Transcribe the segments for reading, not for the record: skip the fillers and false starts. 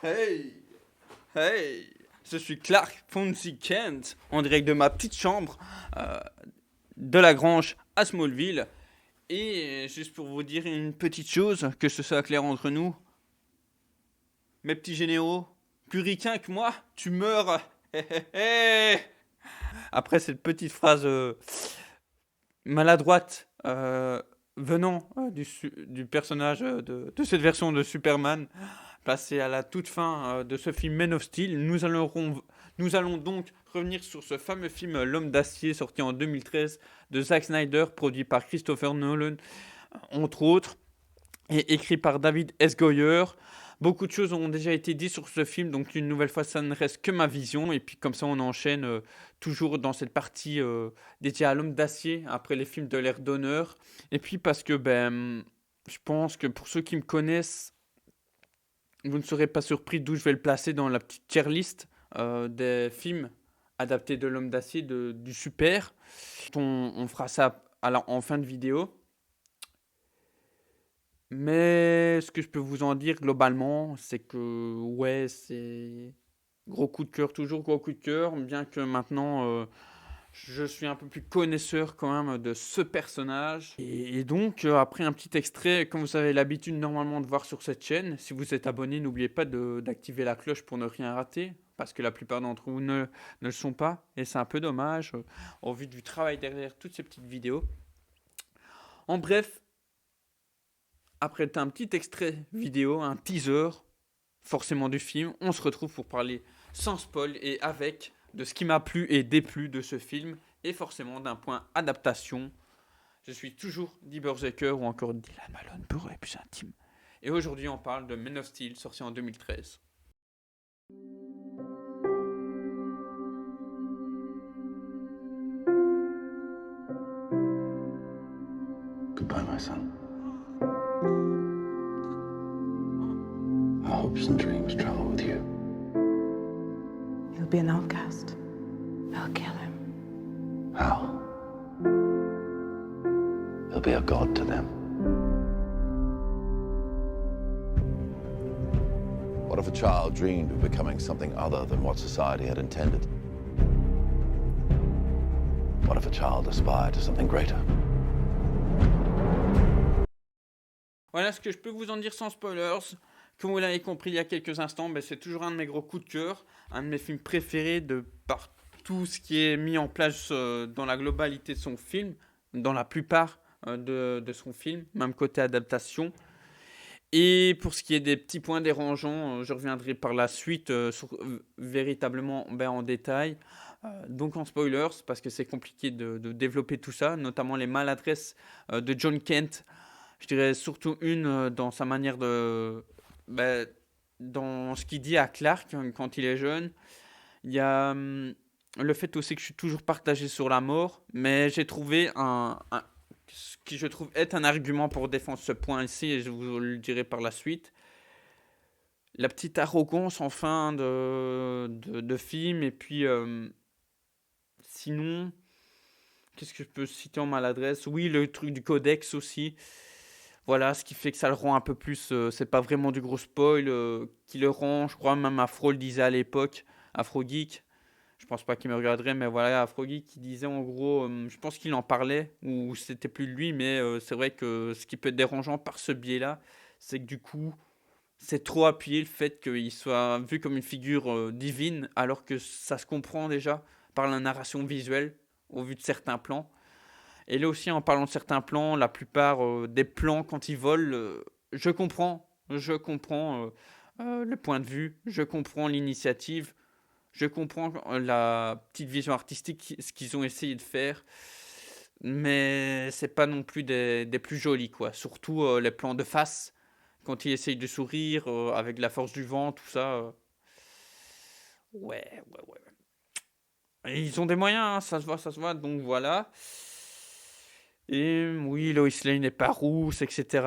Hey, hey, je suis Clark Fonzie Kent, en direct de ma petite chambre euh, de la grange à Smallville. Et juste pour vous dire une petite chose, que ce soit clair entre nous, mes petits généraux, plus ricains que moi, tu meurs. Après cette petite phrase maladroite venant du personnage de cette version de Superman, passé à la toute fin de ce film Man of Steel, nous allons donc revenir sur ce fameux film L'Homme d'Acier, sorti en 2013 de Zack Snyder, produit par Christopher Nolan, entre autres, et écrit par David S. Goyer. Beaucoup de choses ont déjà été dites sur ce film, donc une nouvelle fois, ça ne reste que ma vision. Et puis comme ça, on enchaîne toujours dans cette partie dédiée à l'homme d'acier, après les films de l'ère d'honneur. Et puis parce que je pense que pour ceux qui me connaissent, vous ne serez pas surpris d'où je vais le placer dans la petite tier list des films adaptés de l'homme d'acier du super. On fera ça en fin de vidéo. Mais ce que je peux vous en dire globalement, c'est que ouais, c'est gros coup de cœur, toujours gros coup de cœur, bien que maintenant je suis un peu plus connaisseur quand même de ce personnage. Et donc, après un petit extrait, comme vous avez l'habitude normalement de voir sur cette chaîne, si vous êtes abonné, n'oubliez pas d'activer la cloche pour ne rien rater, parce que la plupart d'entre vous ne le sont pas, et c'est un peu dommage, au vu du travail derrière toutes ces petites vidéos. En bref, après un petit extrait vidéo, un teaser, forcément du film, on se retrouve pour parler sans spoil et avec de ce qui m'a plu et déplu de ce film, et forcément d'un point adaptation. Je suis toujours Guy Berserker ou encore Dylan Malone pour les plus intimes. Et aujourd'hui, on parle de Man of Steel, sorti en 2013. Goodbye, my son. Our hopes and dreams travel with you. He'll be an outcast. They'll kill him. How? He'll be a god to them. What if a child dreamed of becoming something other than what society had intended? What if a child aspired to something greater? Voilà ce que je peux vous en dire sans spoilers. Comme vous l'avez compris il y a quelques instants, c'est toujours un de mes gros coups de cœur, un de mes films préférés par tout ce qui est mis en place dans la globalité de son film, dans la plupart de son film, même côté adaptation. Et pour ce qui est des petits points dérangeants, je reviendrai par la suite véritablement en détail. Donc en spoilers, parce que c'est compliqué de développer tout ça, notamment les maladresses de John Kent. Je dirais surtout une dans sa manière dans ce qu'il dit à Clark quand il est jeune. Il y a le fait aussi que je suis toujours partagé sur la mort, mais j'ai trouvé ce qui je trouve est un argument pour défendre ce point ici, et je vous le dirai par la suite. La petite arrogance en fin de film, et puis sinon, qu'est-ce que je peux citer en maladresse? Oui, le truc du codex aussi. Voilà, ce qui fait que ça le rend un peu plus. C'est pas vraiment du gros spoil qui le rend, je crois, même Afro le disait à l'époque, Afro Geek. Je pense pas qu'il me regarderait, mais voilà, Afro Geek qui disait en gros, je pense qu'il en parlait, ou c'était plus lui, mais c'est vrai que ce qui peut être dérangeant par ce biais-là, c'est que du coup, c'est trop appuyé le fait qu'il soit vu comme une figure divine, alors que ça se comprend déjà par la narration visuelle, au vu de certains plans. Et là aussi, en parlant de certains plans, la plupart des plans quand ils volent, je comprends le point de vue, je comprends l'initiative, je comprends la petite vision artistique, ce qu'ils ont essayé de faire, mais c'est pas non plus des plus jolis, quoi. Surtout les plans de face, quand ils essayent de sourire avec la force du vent, tout ça. Ouais, ouais, ouais. Et ils ont des moyens, hein, ça se voit, donc voilà. Et oui, Lois Lane n'est pas rousse, etc.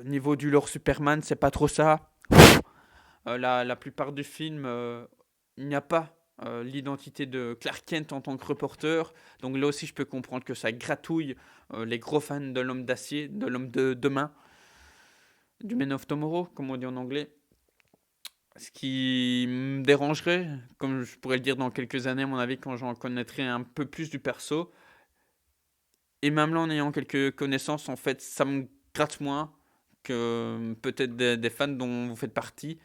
Niveau du lore Superman, c'est pas trop ça. La plupart du film, il n'y a pas l'identité de Clark Kent en tant que reporter. Donc là aussi, je peux comprendre que ça gratouille les gros fans de l'homme d'acier, de l'homme de demain, du Man of Tomorrow, comme on dit en anglais. Ce qui me dérangerait, comme je pourrais le dire dans quelques années, à mon avis, quand j'en connaîtrai un peu plus du perso, et même là, en ayant quelques connaissances, en fait, ça me gratte moins que peut-être des fans dont vous faites partie,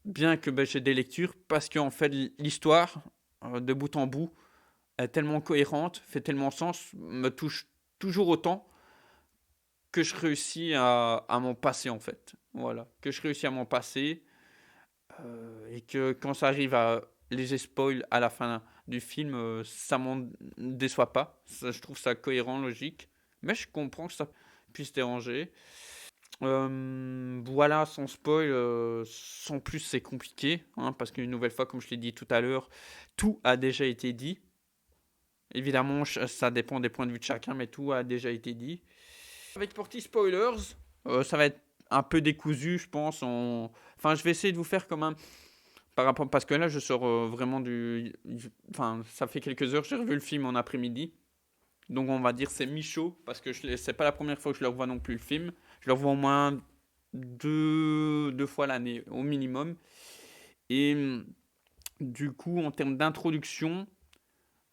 bien que j'ai des lectures, parce qu'en fait, l'histoire, de bout en bout, est tellement cohérente, fait tellement sens, me touche toujours autant que je réussis à m'en passer, en fait. Voilà, que je réussis à m'en passer. Et que quand ça arrive à léger spoil à la fin du film, ça m'en déçoit pas. Ça, je trouve ça cohérent, logique. Mais je comprends que ça puisse déranger. Voilà, sans spoil, sans plus, c'est compliqué. Hein, parce qu'une nouvelle fois, comme je l'ai dit tout à l'heure, tout a déjà été dit. Évidemment, ça dépend des points de vue de chacun, mais tout a déjà été dit. Avec Porty Spoilers, ça va être un peu décousu, je pense. Enfin, je vais essayer de vous faire comme un par rapport, parce que là, je sors vraiment Enfin, ça fait quelques heures, j'ai revu le film en après-midi. Donc, on va dire c'est mi-chaud, parce que c'est pas la première fois que je le revois non plus, le film. Je le revois au moins deux fois l'année, au minimum. Et du coup, en termes d'introduction,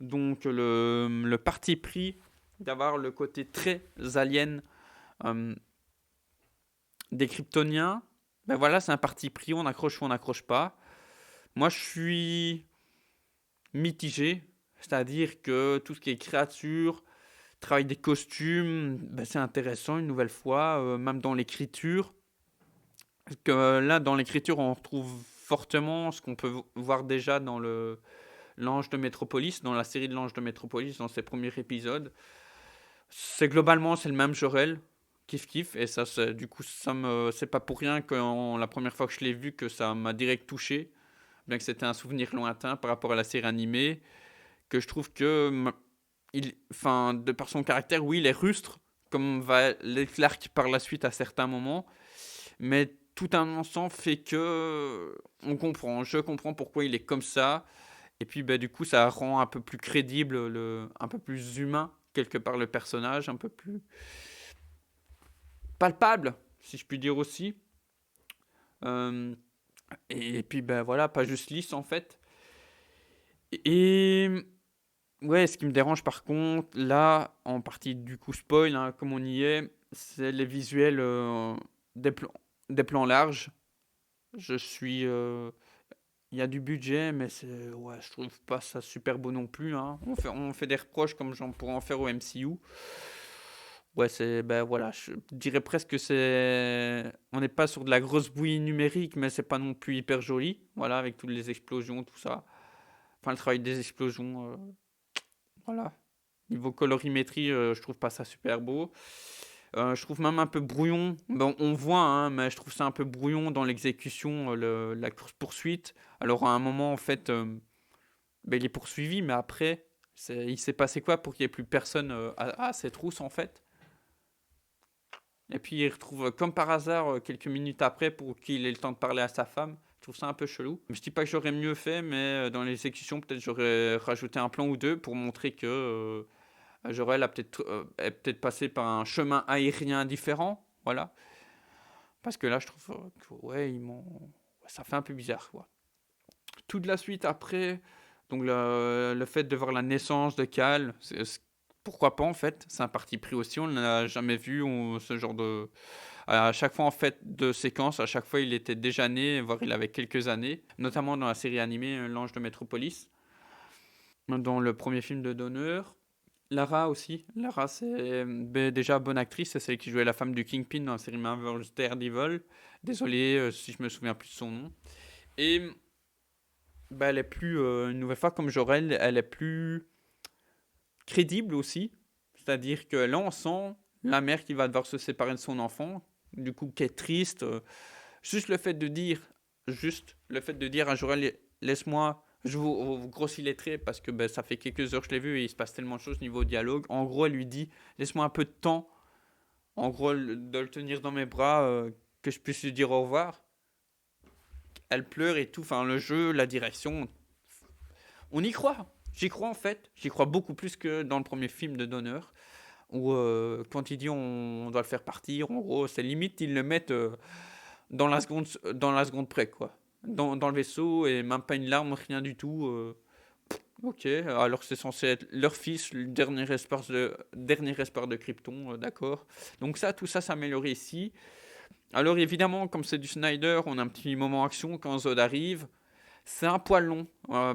donc le parti pris d'avoir le côté très alien euh, des Kryptoniens, ben voilà, c'est un parti pris, on accroche ou on n'accroche pas. Moi, je suis mitigé, c'est-à-dire que tout ce qui est créature, travail des costumes, ben c'est intéressant une nouvelle fois, même dans l'écriture. Que là, dans l'écriture, on retrouve fortement ce qu'on peut voir déjà dans l'Ange de Métropolis, dans la série de l'Ange de Métropolis, dans ses premiers épisodes. C'est globalement, c'est le même Jorel, kiff kiff, et ça, du coup, c'est pas pour rien que la première fois que je l'ai vu, que ça m'a direct touché, bien que c'était un souvenir lointain par rapport à la série animée, que je trouve que enfin, de par son caractère, oui, il est rustre, comme va l'être Clark par la suite à certains moments, mais tout un ensemble fait que je comprends pourquoi il est comme ça, et puis du coup, ça rend un peu plus crédible, un peu plus humain quelque part le personnage, un peu plus palpable, si je puis dire aussi. Euh, et puis voilà, pas juste lisse en fait. Et ouais, ce qui me dérange par contre, là, en partie du coup spoil, hein, comme on y est, c'est les visuels des, plans, des plans larges. Je suis. Il y a du budget, mais ouais, je trouve pas ça super beau non plus. Hein. On fait des reproches comme j'en pourrais en faire au MCU. Ouais, voilà, je dirais presque que on n'est pas sur de la grosse bouillie numérique, mais c'est pas non plus hyper joli. Voilà, avec toutes les explosions, tout ça. Enfin, le travail des explosions, voilà. Niveau colorimétrie, je trouve pas ça super beau. Je trouve même un peu brouillon. Bon, on voit, hein, mais je trouve ça un peu brouillon dans l'exécution, la course-poursuite. Alors, à un moment, en fait, il est poursuivi, mais après, il s'est passé quoi pour qu'il n'y ait plus personne à cette rousse, en fait. Et puis, il retrouve, comme par hasard, quelques minutes après, pour qu'il ait le temps de parler à sa femme. Je trouve ça un peu chelou. Je dis pas que j'aurais mieux fait, mais dans l'exécution, peut-être j'aurais rajouté un plan ou deux pour montrer que Jorel est peut-être passé par un chemin aérien différent, voilà. Parce que là, je trouve que ouais, ça fait un peu bizarre, quoi. Tout de la suite après, donc le fait de voir la naissance de Cal, pourquoi pas en fait, c'est un parti pris aussi, on n'a jamais vu ce genre de... À chaque fois en fait de séquence, à chaque fois il était déjà né, voire il avait quelques années, notamment dans la série animée L'Ange de Métropolis, dans le premier film de Donner. Lara aussi. Lara, c'est déjà bonne actrice. C'est celle qui jouait la femme du Kingpin dans la série Marvel's Daredevil. Désolé si je me souviens plus de son nom. Et elle est plus, une nouvelle fois, comme Jorel, elle est plus crédible aussi. C'est-à-dire que là, on sent la mère qui va devoir se séparer de son enfant. Du coup, qui est triste. Juste le fait de dire, à Jorel, laisse-moi, je vous grossis les traits parce que ça fait quelques heures que je l'ai vu et il se passe tellement de choses niveau dialogue. En gros, elle lui dit, laisse-moi un peu de temps, en gros, de le tenir dans mes bras, que je puisse lui dire au revoir. Elle pleure et tout, enfin, le jeu, la direction, on y croit. J'y crois en fait, j'y crois beaucoup plus que dans le premier film de Donner, où quand il dit on doit le faire partir, en gros, c'est limite, ils le mettent dans la seconde près, quoi. dans le vaisseau et même pas une larme, rien du tout. Ok, alors c'est censé être leur fils, le dernier espoir de Krypton, d'accord. Donc ça, tout ça s'améliorait ici. Alors évidemment, comme c'est du Snyder, on a un petit moment action quand Zod arrive. C'est un poil long.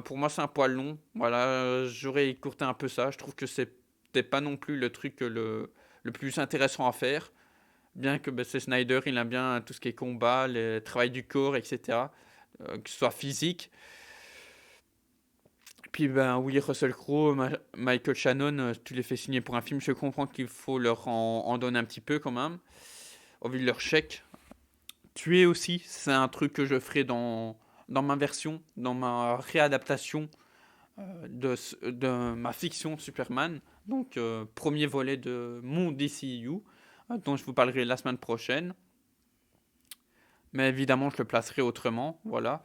Pour moi, c'est un poil long. Voilà, j'aurais écourté un peu ça. Je trouve que c'était pas non plus le truc le plus intéressant à faire. Bien que ben, c'est Snyder, il aime bien tout ce qui est combat, le travail du corps, etc. Que ce soit physique. Puis ben oui, Russell Crowe, Michael Shannon, tu les fais signer pour un film, je comprends qu'il faut leur en donner un petit peu quand même, au vu de leur chèque. Tuer aussi, c'est un truc que je ferai dans ma version, dans ma réadaptation de ma fiction Superman, donc premier volet de mon DCU, dont je vous parlerai la semaine prochaine. Mais évidemment, je le placerai autrement, voilà.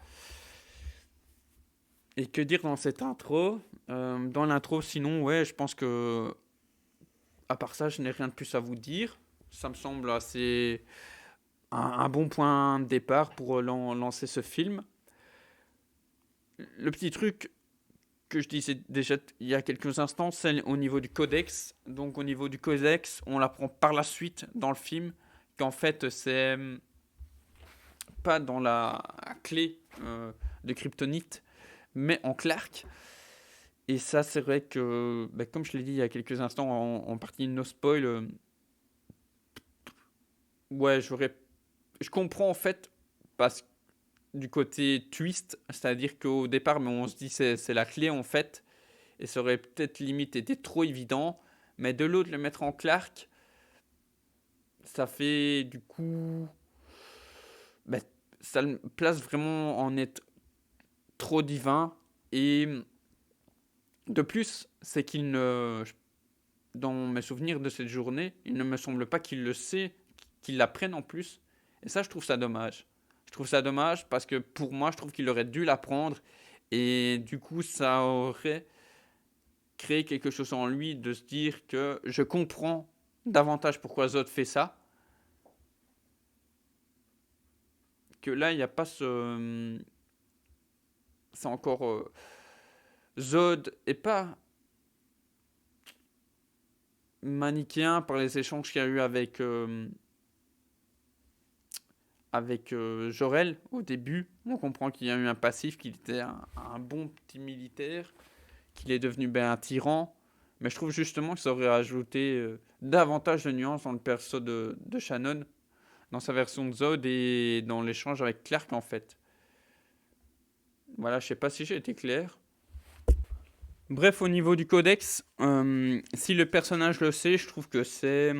Et que dire dans cette intro Dans l'intro, sinon, ouais, je pense que, à part ça, je n'ai rien de plus à vous dire. Ça me semble assez un bon point de départ pour lancer ce film. Le petit truc que je disais déjà il y a quelques instants, c'est au niveau du codex. Donc au niveau du codex, on l'apprend par la suite dans le film qu'en fait c'est pas dans la clé de Kryptonite, mais en Clark. Et ça, c'est vrai que, bah, comme je l'ai dit il y a quelques instants en partie no spoil, ouais, je comprends en fait parce que du côté twist, c'est-à-dire qu'au départ, mais on se dit c'est la clé en fait, et ça aurait peut-être limite été trop évident, mais de l'autre, le mettre en Clark, ça fait du coup, bah, ça le place vraiment en être trop divin, et de plus, c'est qu'il ne, dans mes souvenirs de cette journée, il ne me semble pas qu'il le sait, qu'il l'apprenne en plus, et ça, je trouve ça dommage. Je trouve ça dommage parce que pour moi, je trouve qu'il aurait dû l'apprendre, et du coup, ça aurait créer quelque chose en lui, de se dire que je comprends davantage pourquoi Zod fait ça, que là, il n'y a pas ce... C'est encore... Zod est pas manichéen par les échanges qu'il y a eu avec Jor-El au début. On comprend qu'il y a eu un passif, qu'il était un bon petit militaire, qu'il est devenu ben, un tyran. Mais je trouve justement que ça aurait ajouté davantage de nuances dans le perso de Shannon, dans sa version de Zod et dans l'échange avec Clark en fait. Voilà, je sais pas si j'ai été clair. Bref, au niveau du codex, si le personnage le sait, je trouve que c'est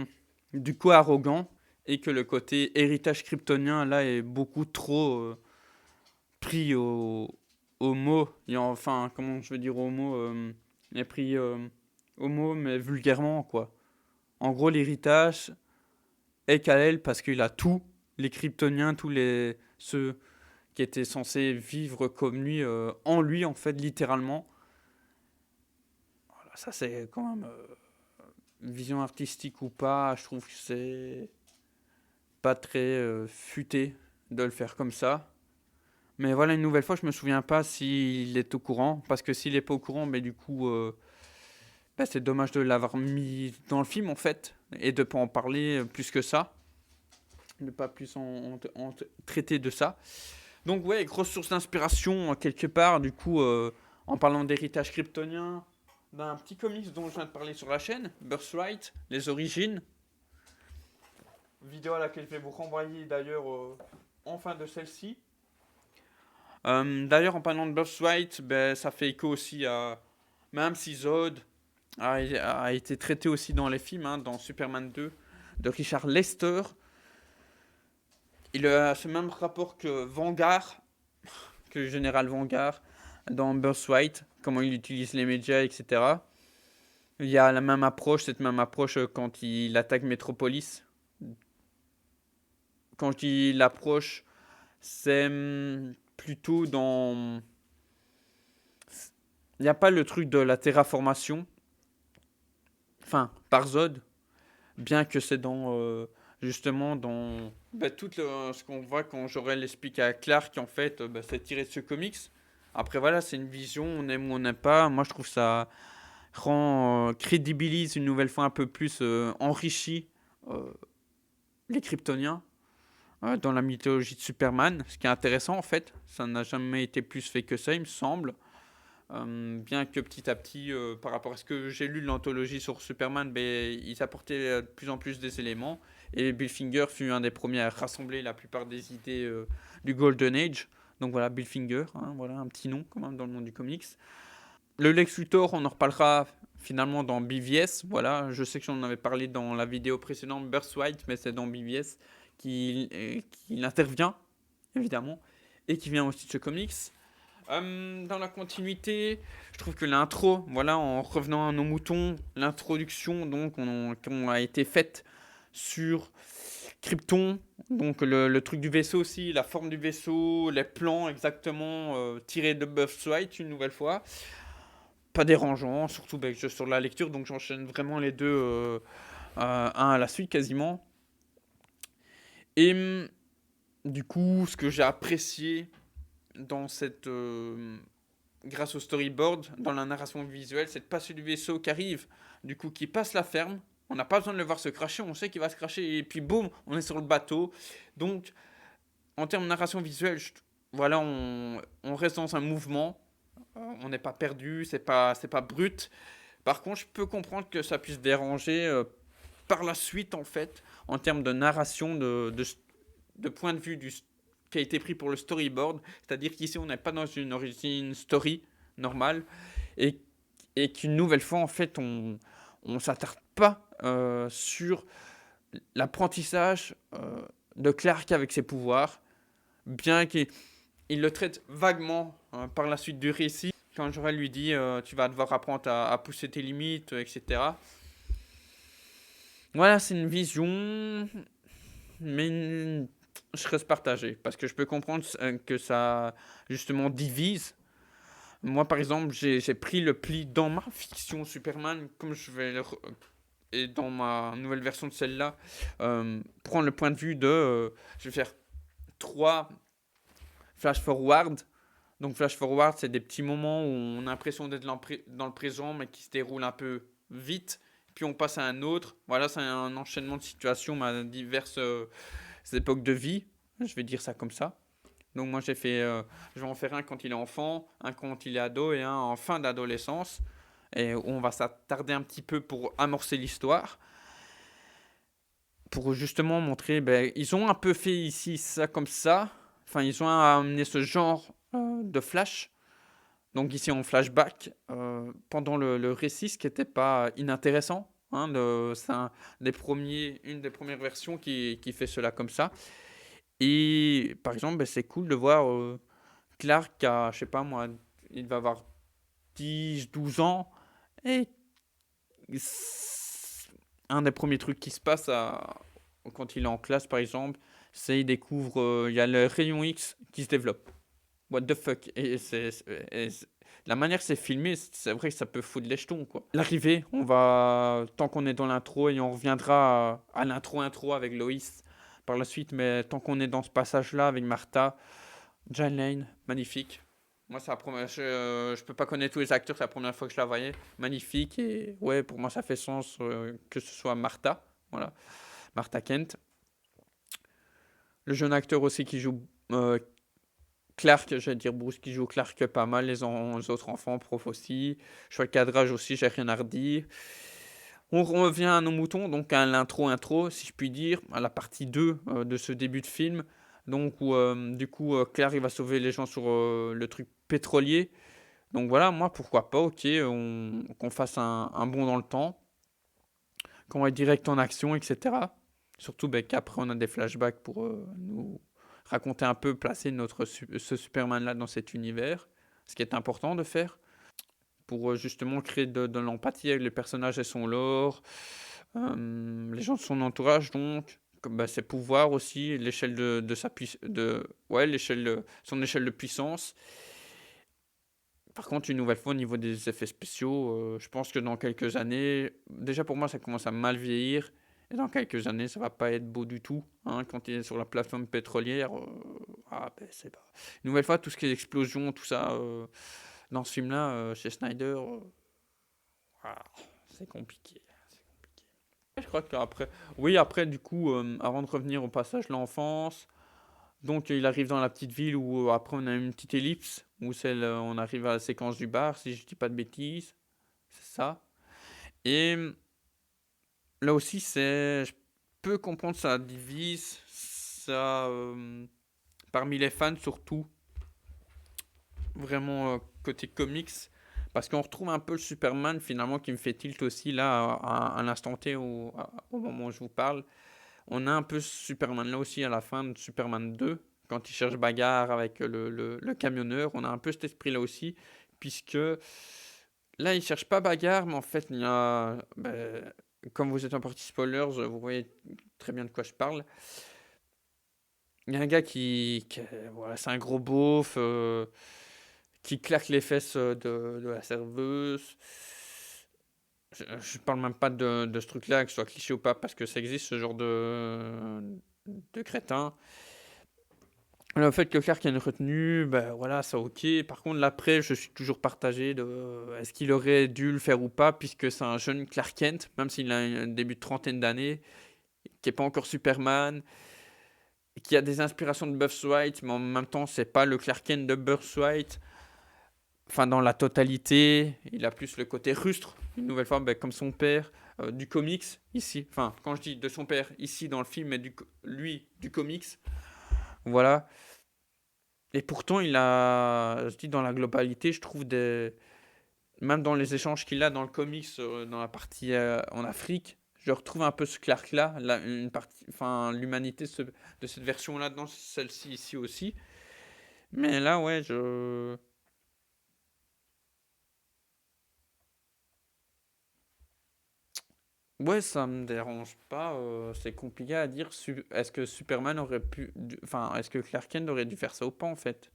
du coup arrogant et que le côté héritage kryptonien là est beaucoup trop pris au mot. Et enfin, comment je veux dire au mot il est pris au mot, mais vulgairement quoi. En gros, l'héritage est Kal-El parce qu'il a tout, les kryptoniens, tous les ceux qui étaient censés vivre comme lui, en lui en fait, littéralement. Voilà, ça c'est quand même vision artistique ou pas, je trouve que c'est pas très futé de le faire comme ça. Mais voilà, une nouvelle fois, je me souviens pas s'il est au courant, parce que s'il est pas au courant, mais du coup, bah, c'est dommage de l'avoir mis dans le film en fait, et de pas en parler plus que ça, de pas plus en traiter de ça. Donc ouais, grosse source d'inspiration quelque part, du coup, en parlant d'héritage kryptonien, d'un petit comics dont je viens de parler sur la chaîne, Birthright, les origines. Vidéo à laquelle je vais vous renvoyer d'ailleurs en fin de celle-ci. D'ailleurs, en parlant de Birthright, ben, ça fait écho aussi à... Même si Zod a été traité aussi dans les films, hein, dans Superman 2, de Richard Lester. Il a ce même rapport que Vanguard, que le général Vanguard, dans Birthright, comment il utilise les médias, etc. Il y a la même approche, cette même approche quand il attaque Metropolis. Quand je dis l'approche, c'est plutôt dans... Il n'y a pas le truc de la terraformation, enfin, par Zod, bien que c'est dans justement dans ce qu'on voit quand Jor-El explique à Clark, en fait, c'est tiré de ce comics. Après, voilà, c'est une vision, on aime ou on n'aime pas. Moi, je trouve ça crédibilise une nouvelle fois un peu plus, enrichit euh, les Kryptoniens dans la mythologie de Superman, ce qui est intéressant en fait. Ça n'a jamais été plus fait que ça, il me semble. Bien que petit à petit, par rapport à ce que j'ai lu de l'anthologie sur Superman, ils apportaient de plus en plus des éléments. Et Bill Finger fut un des premiers à rassembler la plupart des idées du Golden Age. Donc voilà, Bill Finger, hein, voilà un petit nom quand même dans le monde du comics. Le Lex Luthor, on en reparlera finalement dans BVS. Voilà, je sais que j'en avais parlé dans la vidéo précédente, Birthright, mais c'est dans BVS qu'il intervient, évidemment, et qui vient aussi de ce comics. Dans la continuité, je trouve que l'intro, voilà, en revenant à nos moutons, l'introduction donc qu'on a été faite sur Krypton, donc le truc du vaisseau aussi, la forme du vaisseau, les plans exactement tirés de Birthright une nouvelle fois. Pas dérangeant, surtout sur la lecture, donc j'enchaîne vraiment les deux un à la suite quasiment. Et du coup, ce que j'ai apprécié dans cette grâce au storyboard, dans la narration visuelle, c'est de passer du vaisseau qui arrive, du coup qui passe la ferme. On n'a pas besoin de le voir se cracher, on sait qu'il va se cracher et puis boum, on est sur le bateau. Donc, en termes de narration visuelle, voilà, on reste dans un mouvement. On n'est pas perdu, c'est pas brut. Par contre, je peux comprendre que ça puisse déranger par la suite, en fait, en termes de narration, de point de vue qui a été pris pour le storyboard. C'est-à-dire qu'ici, on n'est pas dans une origin story normale et, et qu'une nouvelle fois, en fait, on ne s'attarde pas sur l'apprentissage de Clark avec ses pouvoirs, bien qu'il le traite vaguement par la suite du récit. Quand Jor-El lui dit tu vas devoir apprendre à pousser tes limites, etc. Voilà, c'est une vision, mais je reste partagé parce que je peux comprendre que ça justement divise. Moi, par exemple, j'ai pris le pli dans ma fiction Superman, comme je vais et dans ma nouvelle version de celle-là, prendre le point de vue de je vais faire 3 flash forward. Donc flash forward, c'est des petits moments où on a l'impression d'être dans le présent, mais qui se déroulent un peu vite. Puis on passe à un autre. Voilà, c'est un enchaînement de situations à diverses époques de vie. Je vais dire ça comme ça. Donc moi je vais en faire un quand il est enfant, un quand il est ado et un en fin d'adolescence. Et on va s'attarder un petit peu pour amorcer l'histoire. Pour justement montrer, ils ont un peu fait ici ça comme ça. Enfin, ils ont amené ce genre de flash. Donc ici en flashback, pendant le récit, ce qui n'était pas inintéressant. Hein, c'est une des premières versions qui fait cela comme ça. Et par exemple, c'est cool de voir Clark à, je sais pas moi, il va avoir 10, 12 ans. Et un des premiers trucs qui se passe quand il est en classe, par exemple, c'est il découvre, il y a le rayon X qui se développe. What the fuck? La manière que c'est filmé, c'est vrai que ça peut foutre les jetons, quoi. L'arrivée, tant qu'on est dans l'intro, et on reviendra à l'intro avec Loïs par la suite, mais tant qu'on est dans ce passage-là avec Martha, John Lane, magnifique. Moi, c'est la première, je peux pas connaître tous les acteurs, c'est la première fois que je la voyais. Magnifique, et ouais, pour moi, ça fait sens que ce soit Martha, voilà, Martha Kent. Le jeune acteur aussi qui joue Clark, je vais dire Bruce qui joue Clark pas mal, les autres enfants, prof aussi. Je vois le cadrage aussi, j'ai rien à redire. On revient à nos moutons, donc à l'intro, si je puis dire, à la partie 2 de ce début de film. Donc où du coup Clark il va sauver les gens sur le truc pétrolier. Donc voilà, moi pourquoi pas, ok, qu'on fasse un bond dans le temps, qu'on va direct en action, etc. Surtout qu'après on a des flashbacks pour nous raconter un peu, placer ce Superman-là dans cet univers, ce qui est important de faire, pour justement créer de l'empathie avec les personnages et son lore, les gens de son entourage, donc, comme, ses pouvoirs aussi, l'échelle de sa son échelle de puissance. Par contre, une nouvelle fois, au niveau des effets spéciaux, je pense que dans quelques années, déjà pour moi, ça commence à mal vieillir. Et dans quelques années, ça va pas être beau du tout, hein, quand il est sur la plateforme pétrolière. C'est pas. Une nouvelle fois, tout ce qui est explosion, tout ça, dans ce film-là, chez Snyder, ah, c'est compliqué. C'est compliqué. Je crois qu'après, oui, après, du coup, avant de revenir au passage l'enfance, donc il arrive dans la petite ville où après on a une petite ellipse, où on arrive à la séquence du bar, si je dis pas de bêtises, c'est ça. Et là aussi, je peux comprendre ça divise, ça, parmi les fans surtout, vraiment côté comics, parce qu'on retrouve un peu le Superman finalement qui me fait tilt aussi là à l'instant T au moment où je vous parle. On a un peu ce Superman là aussi à la fin de Superman 2, quand il cherche bagarre avec le camionneur, on a un peu cet esprit là aussi, puisque là il cherche pas bagarre, mais en fait il y a, comme vous êtes en partie spoilers, vous voyez très bien de quoi je parle. Il y a un gars voilà, c'est un gros beauf, qui claque les fesses de la serveuse. Je parle même pas de ce truc-là, que ce soit cliché ou pas, parce que ça existe ce genre de crétin. Le fait que Clark ait une retenue, ben voilà, ça ok. Par contre, l'après, je suis toujours partagé de est-ce qu'il aurait dû le faire ou pas, puisque c'est un jeune Clark Kent, même s'il a un début de trentaine d'années, qui est pas encore Superman, qui a des inspirations de White, mais en même temps, c'est pas le Clark Kent de White. Enfin, dans la totalité, il a plus le côté rustre, une nouvelle fois, comme son père, du comics, ici. Enfin, quand je dis de son père, ici dans le film, mais lui, du comics. Voilà. Et pourtant, je dis dans la globalité, je trouve même dans les échanges qu'il a dans le comics, dans la partie en Afrique, je retrouve un peu ce Clark-là, une partie, enfin, l'humanité de cette version-là dans celle-ci ici aussi. Mais là, ouais, ouais, ça me dérange pas. C'est compliqué à dire. Est-ce que Superman aurait enfin, est-ce que Clark Kent aurait dû faire ça ou pas en fait?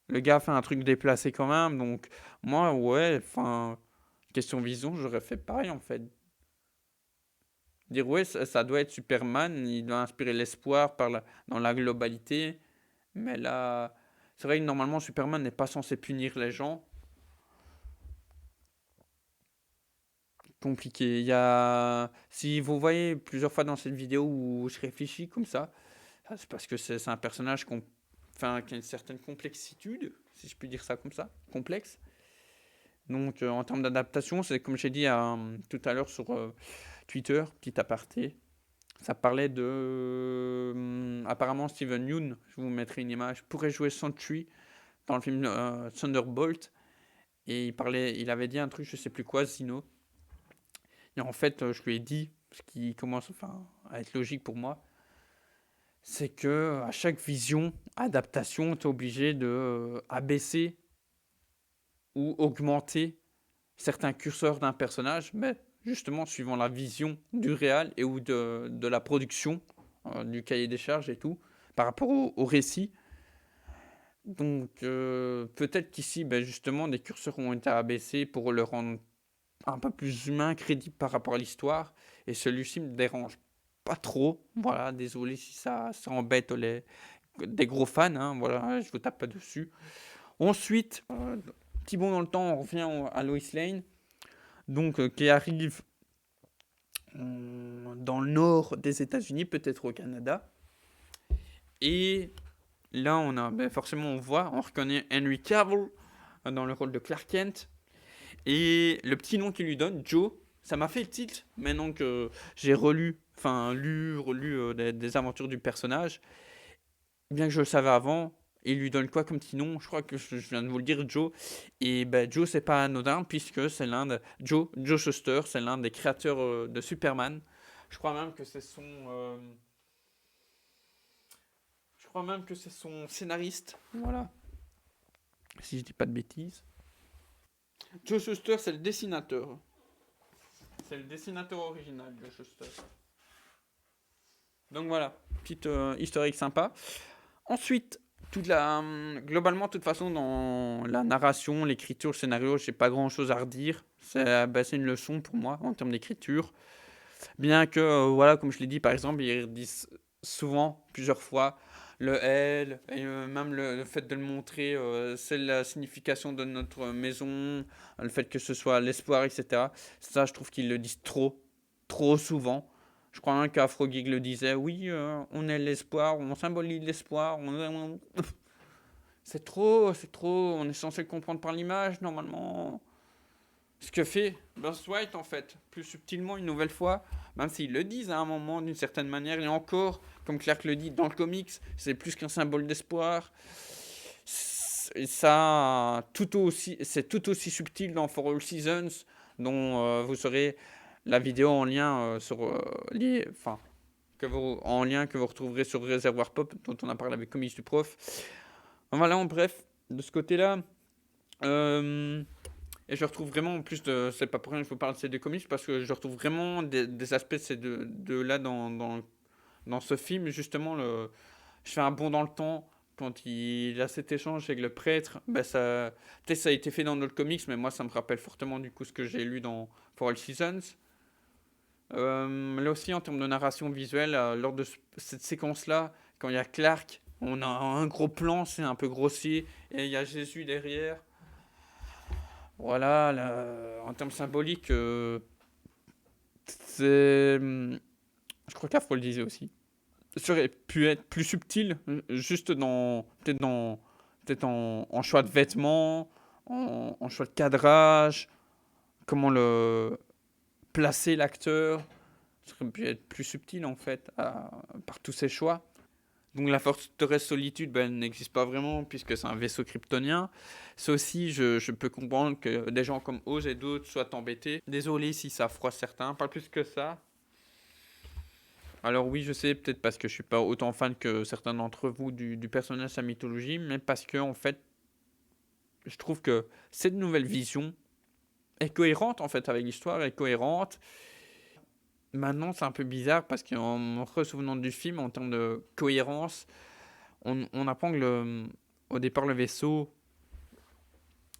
Le gars a fait un truc déplacé quand même, donc moi, ouais, enfin, question vision, j'aurais fait pareil en fait. Dire ouais, ça doit être Superman, il doit inspirer l'espoir dans la globalité, mais là, c'est vrai que normalement Superman n'est pas censé punir les gens. Compliqué. Si vous voyez plusieurs fois dans cette vidéo où je réfléchis comme ça, c'est parce que c'est un personnage enfin, qui a une certaine complexitude, si je puis dire ça comme ça, complexe. Donc en termes d'adaptation, c'est comme j'ai dit tout à l'heure sur Twitter, petit aparté, ça parlait apparemment Steven Yeun, je vous mettrai une image, pourrait jouer Sentry dans le film Thunderbolt, et il avait dit un truc, je sais plus quoi, Zino. Et en fait, je lui ai dit, ce qui commence enfin, à être logique pour moi, c'est que à chaque vision, adaptation, tu es obligé de abaisser ou augmenter certains curseurs d'un personnage, mais justement suivant la vision du réal et ou de la production, du cahier des charges et tout, par rapport au récit. Donc peut-être qu'ici, justement, des curseurs ont été abaissés pour le rendre un peu plus humain, crédible par rapport à l'histoire, et celui-ci me dérange pas trop. Voilà, désolé si ça embête des gros fans, hein, voilà, je vous tape pas dessus. Ensuite, petit bond dans le temps, on revient à Lois Lane, donc qui arrive dans le nord des États-Unis, peut-être au Canada. Et là, forcément, on reconnaît Henry Cavill dans le rôle de Clark Kent. Et le petit nom qu'il lui donne, Joe, ça m'a fait le titre. Maintenant que j'ai relu des aventures du personnage, bien que je le savais avant, il lui donne quoi comme petit nom? Je crois que je viens de vous le dire, Joe. Et Joe, c'est pas anodin, puisque c'est Joe Shuster, c'est l'un des créateurs de Superman. Je crois même que c'est son scénariste. Voilà. Si je dis pas de bêtises. Joe Shuster, c'est le dessinateur. C'est le dessinateur original, Joe Shuster. Donc voilà, petite historique sympa. Ensuite, globalement, de toute façon, dans la narration, l'écriture, le scénario, j'ai pas grand chose à redire. C'est une leçon pour moi en termes d'écriture. Bien que, voilà, comme je l'ai dit, par exemple, ils disent souvent, plusieurs fois, le L, et même le fait de le montrer, c'est la signification de notre maison, le fait que ce soit l'espoir, etc. Ça, je trouve qu'ils le disent trop, trop souvent. Je crois même qu'Afrogig le disait, oui, on est l'espoir, on symbolise l'espoir, c'est trop, on est censé le comprendre par l'image, normalement. Ce que fait Burst White, en fait, plus subtilement une nouvelle fois, même s'ils le disent à un moment d'une certaine manière, et encore, comme Clark le dit dans le comics, c'est plus qu'un symbole d'espoir. Ça, c'est tout aussi subtil dans For All Seasons, dont vous saurez la vidéo en lien en lien que vous retrouverez sur Réservoir Pop, dont on a parlé avec Comics du Prof. Voilà, en bref, de ce côté-là. Euh, et je retrouve vraiment, en plus de. C'est pas pour rien que je vous parle de ces deux comics, parce que je retrouve vraiment des aspects de ces deux là dans ce film. Justement, je fais un bond dans le temps. Quand il a cet échange avec le prêtre, ben ça, peut-être ça a été fait dans d'autres comics, mais moi ça me rappelle fortement du coup ce que j'ai lu dans For All Seasons. Là aussi en termes de narration visuelle, lors de cette séquence-là, quand il y a Clark, on a un gros plan, c'est un peu grossier, et il y a Jésus derrière. Voilà, là, en termes symboliques, c'est. Je crois qu'Afro le disait aussi. Ça aurait pu être plus subtil, juste peut-être en choix de vêtements, en choix de cadrage, comment le placer l'acteur. Ça aurait pu être plus subtil en fait, par tous ces choix. Donc la forteresse solitude, ben, elle n'existe pas vraiment puisque c'est un vaisseau kryptonien. Ça aussi, je peux comprendre que des gens comme Oz et d'autres soient embêtés. Désolé si ça froisse certains, pas plus que ça. Alors oui, je sais, peut-être parce que je suis pas autant fan que certains d'entre vous du personnage de sa mythologie, mais parce que en fait, je trouve que cette nouvelle vision est cohérente en fait avec l'histoire, est cohérente. Maintenant, c'est un peu bizarre parce qu'en me ressouvenant du film, en termes de cohérence, on apprend que au départ, le vaisseau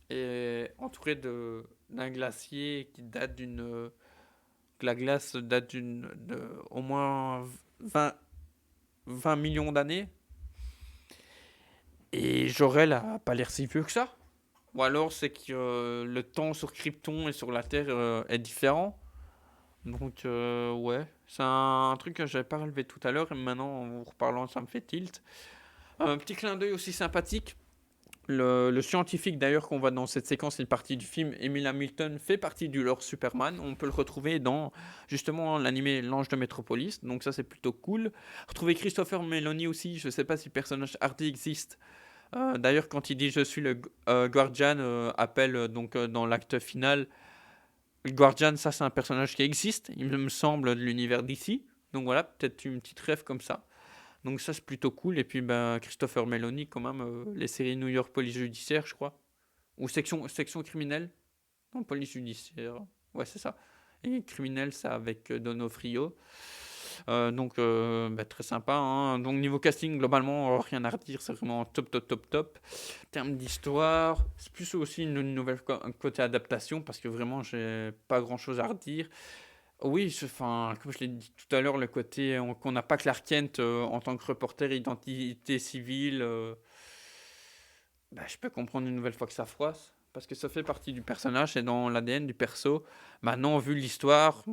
est entouré d'un glacier qui date d'une. Que la glace date au moins 20, 20 millions d'années. Et Jor-El a pas l'air si vieux que ça. Ou alors c'est que le temps sur Krypton et sur la Terre est différent. Donc ouais, c'est un truc que j'avais pas relevé tout à l'heure et maintenant en vous reparlant ça me fait tilt. Un petit clin d'œil aussi sympathique. Le scientifique d'ailleurs qu'on voit dans cette séquence, une partie du film, Emil Hamilton, fait partie du lore Superman. On peut le retrouver dans justement l'animé L'Ange de Métropolis, donc ça c'est plutôt cool. Retrouver Christopher Meloni aussi, je sais pas si le personnage Hardy existe. D'ailleurs quand il dit je suis le Guardian, appelle donc dans l'acte final. Le Guardian, ça c'est un personnage qui existe, il me semble, de l'univers d'ici. Donc voilà, peut-être une petite rêve comme ça. Donc ça c'est plutôt cool. Et puis ben, Christopher Meloni quand même, les séries New York Police Judiciaire je crois. Ou section criminelle. Non, Police Judiciaire. Ouais c'est ça. Et criminel c'est avec Donofrio. Donc bah, très sympa. Hein. Donc niveau casting globalement rien à redire. C'est vraiment top top top top. En termes d'histoire, c'est plus aussi une nouvelle côté adaptation. Parce que vraiment j'ai pas grand chose à redire. Oui, enfin, comme je l'ai dit tout à l'heure, le côté qu'on n'a pas Clark Kent en tant que reporter identité civile, bah, je peux comprendre une nouvelle fois que ça froisse, parce que ça fait partie du personnage, c'est dans l'ADN du perso. Maintenant, vu l'histoire,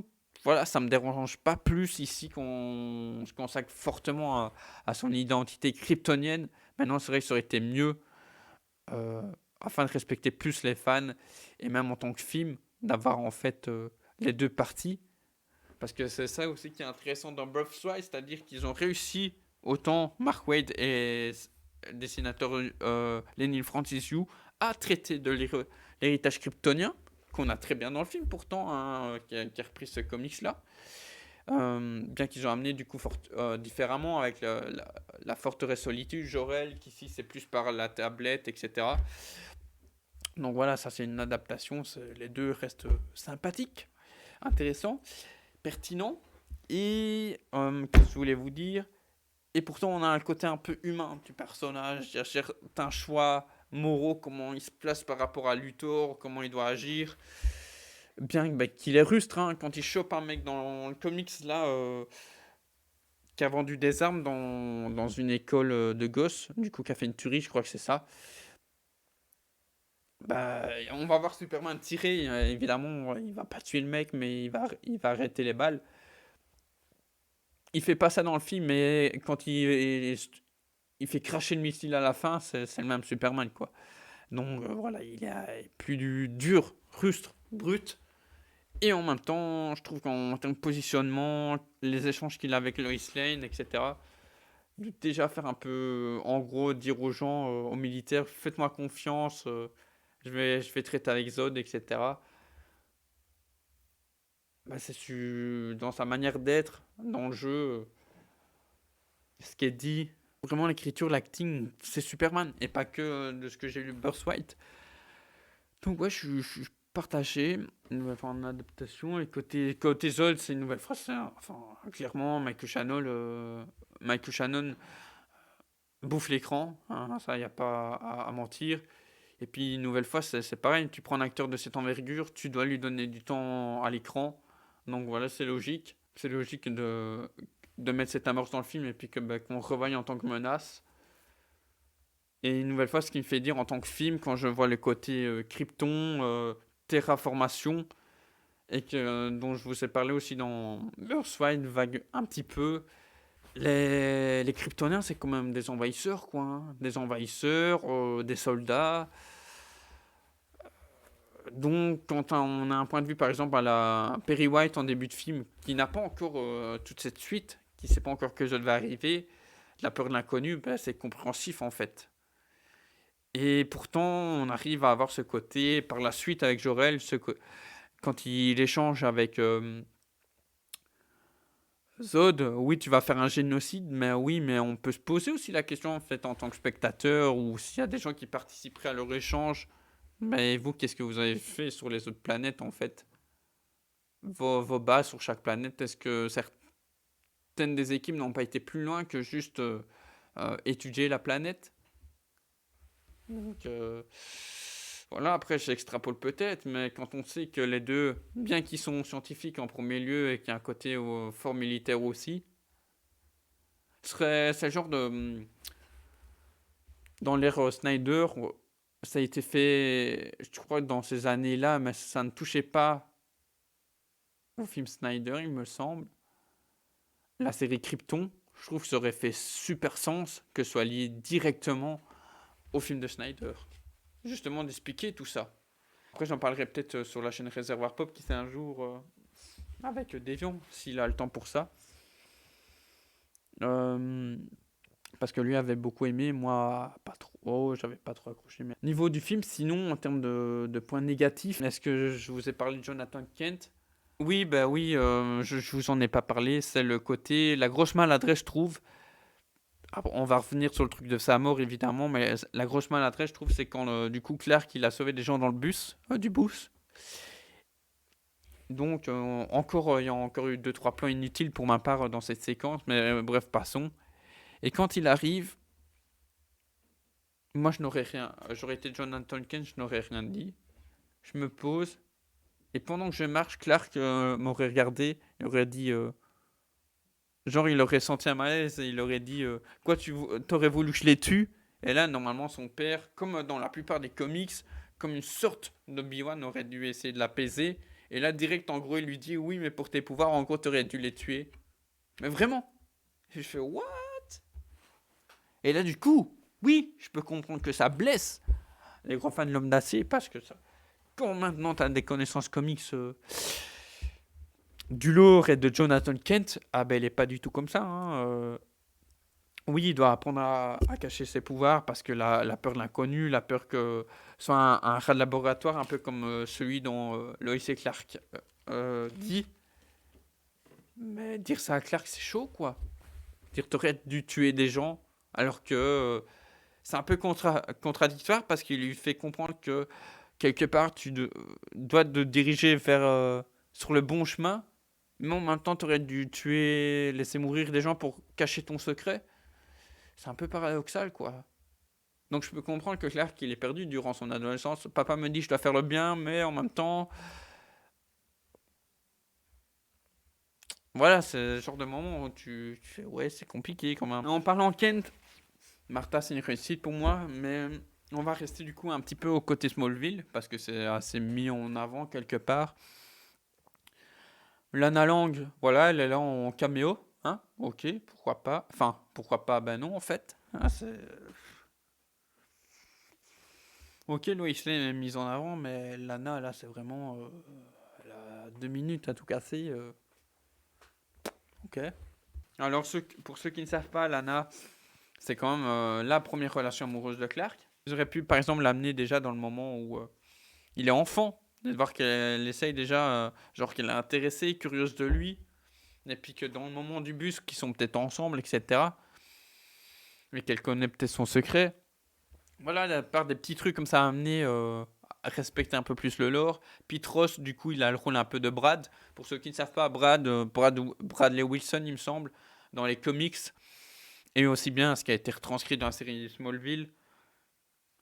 voilà, ça me dérange pas plus ici qu'on se consacre fortement à son identité kryptonienne. Maintenant, c'est vrai que ça aurait été mieux, euh, afin de respecter plus les fans, et même en tant que film, d'avoir en fait les deux parties. Parce que c'est ça aussi qui est intéressant dans Birthright, c'est-à-dire qu'ils ont réussi, autant Mark Waid et le dessinateur Lenny Francis Yu, à traiter de l'héritage kryptonien, qu'on a très bien dans le film pourtant, hein, qui a repris ce comics-là. Bien qu'ils ont amené du coup différemment avec la forteresse solitude, Jor-El, qu'ici c'est plus par la tablette, etc. Donc voilà, ça c'est une adaptation, les deux restent sympathiques, intéressants, pertinents. Et qu'est-ce que je voulais vous dire? Et pourtant, on a un côté un peu humain du personnage. Il y a certains choix moraux, comment il se place par rapport à Luthor, comment il doit agir. Bien qu'il est rustre, hein, quand il chope un mec dans le comics, là, qui a vendu des armes dans une école de gosses, du coup, qui a fait une tuerie, je crois que c'est ça. Bah, on va voir Superman tirer, évidemment, il va pas tuer le mec, mais il va arrêter les balles. Il fait pas ça dans le film, mais quand il fait cracher le missile à la fin, c'est le même Superman, quoi. Donc voilà, il est plus dur, rustre, brut. Et en même temps, je trouve qu'en termes de positionnement, les échanges qu'il a avec Lois Lane, etc., de déjà faire un peu, en gros, dire aux gens, aux militaires, faites-moi confiance, je vais traiter avec Zod, etc. Bah, dans sa manière d'être, dans le jeu, ce qui est dit. Vraiment, l'écriture, l'acting, c'est Superman. Et pas que de ce que j'ai lu Birthright. Donc, ouais, je suis partagé. Une nouvelle fois en adaptation. Et côté Zod, c'est une nouvelle phrase. Enfin, clairement, Michael Shannon bouffe l'écran. Hein, ça, il n'y a pas à mentir. Et puis, une nouvelle fois, c'est pareil. Tu prends un acteur de cette envergure, tu dois lui donner du temps à l'écran. Donc, voilà, c'est logique. C'est logique de mettre cette amorce dans le film et puis qu'on revoie en tant que menace. Et une nouvelle fois, ce qui me fait dire en tant que film, quand je vois le côté Krypton, terraformation, et dont je vous ai parlé aussi dans Earthswine, vague un petit peu, les Kryptoniens, c'est quand même des envahisseurs, quoi. Hein. Des envahisseurs, des soldats. Donc, quand on a un point de vue, par exemple, à la Perry White en début de film, qui n'a pas encore toute cette suite, qui ne sait pas encore que je vais arriver, la peur de l'inconnu, ben, c'est compréhensif en fait. Et pourtant, on arrive à avoir ce côté, par la suite avec Jor-El, quand il échange avec Zod, oui, tu vas faire un génocide, mais oui, mais on peut se poser aussi la question en fait en tant que spectateur, ou s'il y a des gens qui participeraient à leur échange, mais vous, qu'est-ce que vous avez fait sur les autres planètes en fait? Vos bases sur chaque planète, est-ce que certaines des équipes n'ont pas été plus loin que juste étudier la planète? Donc voilà, après j'extrapole peut-être, mais quand on sait que les deux, bien qu'ils sont scientifiques en premier lieu et qu'il y a un côté fort militaire aussi, c'est le genre de... Dans l'ère Snyder, ça a été fait, je crois, dans ces années-là, mais ça ne touchait pas au film Snyder, il me semble. La série Krypton, je trouve que ça aurait fait super sens que ce soit lié directement au film de Snyder. Justement, d'expliquer tout ça. Après, j'en parlerai peut-être sur la chaîne Réservoir Pop qui c'est un jour avec Devion, s'il a le temps pour ça. Euh, Parce que lui avait beaucoup aimé, moi pas trop. Oh, j'avais pas trop accroché. Mais... Niveau du film, sinon, en termes de points négatifs, est-ce que je vous ai parlé de Jonathan Kent? Oui, bah oui, je vous en ai pas parlé. C'est le côté, la grosse maladresse, je trouve. Ah, on va revenir sur le truc de sa mort, évidemment, mais la grosse maladresse, je trouve, c'est quand, du coup, Clark, il a sauvé des gens dans le bus, du bus. Donc, il y a encore eu deux trois plans inutiles pour ma part dans cette séquence, mais bref, passons. Et quand il arrive, moi, je n'aurais rien. J'aurais été Jonathan Kent, je n'aurais rien dit. Je me pose, et pendant que je marche, Clark m'aurait regardé, il aurait dit. Genre, il aurait senti un malaise et il aurait dit quoi, t'aurais voulu que je les tue? Et là, normalement, son père, comme dans la plupart des comics, comme une sorte d'Obi-Wan, aurait dû essayer de l'apaiser. Et là, direct, en gros, il lui dit oui, mais pour tes pouvoirs, en gros, t'aurais dû les tuer. Mais vraiment? Et je fais what? Et là, du coup, oui, je peux comprendre que ça blesse les gros fans de l'homme d'acier parce que ça. Quand maintenant t'as des connaissances comics du lore et de Jonathan Kent, ah ben, il est pas du tout comme ça. Hein, oui, il doit apprendre à cacher ses pouvoirs parce que la peur de l'inconnu, la peur que soit un rat de laboratoire, un peu comme celui dont Lois et Clark dit. Mais dire ça à Clark, c'est chaud, quoi. Dire t'aurais dû tuer des gens alors que c'est un peu contradictoire parce qu'il lui fait comprendre que quelque part dois te diriger vers sur le bon chemin, mais en même temps t'aurais dû tuer, laisser mourir des gens pour cacher ton secret. C'est un peu paradoxal, quoi. Donc je peux comprendre que Clark il est perdu durant son adolescence. Papa me dit je dois faire le bien, mais en même temps Voilà, c'est le genre de moment où tu fais ouais, c'est compliqué quand même. En parlant Kent, Martha, c'est une réussite pour moi, mais on va rester du coup un petit peu au côté Smallville, parce que c'est assez mis en avant quelque part. Lana Lang, voilà, elle est là en caméo, hein, ok, pourquoi pas. Enfin, pourquoi pas, ben non en fait. Hein, ok, Lois Lane est mise en avant, mais Lana, là, c'est vraiment... elle a 2 minutes à tout casser. Ok. Alors, pour ceux qui ne savent pas, Lana, c'est quand même la première relation amoureuse de Clark. Ils auraient pu, par exemple, l'amener déjà dans le moment où il est enfant. De voir qu'elle essaye déjà, genre qu'elle est intéressée, curieuse de lui. Et puis que dans le moment du bus, qu'ils sont peut-être ensemble, etc. Mais qu'elle connaît peut-être son secret. Voilà, la part des petits trucs comme ça à amener à respecter un peu plus le lore. Petros, du coup, il a le rôle un peu de Brad. Pour ceux qui ne savent pas, Bradley Wilson, il me semble, dans les comics. Et aussi bien ce qui a été retranscrit dans la série Smallville.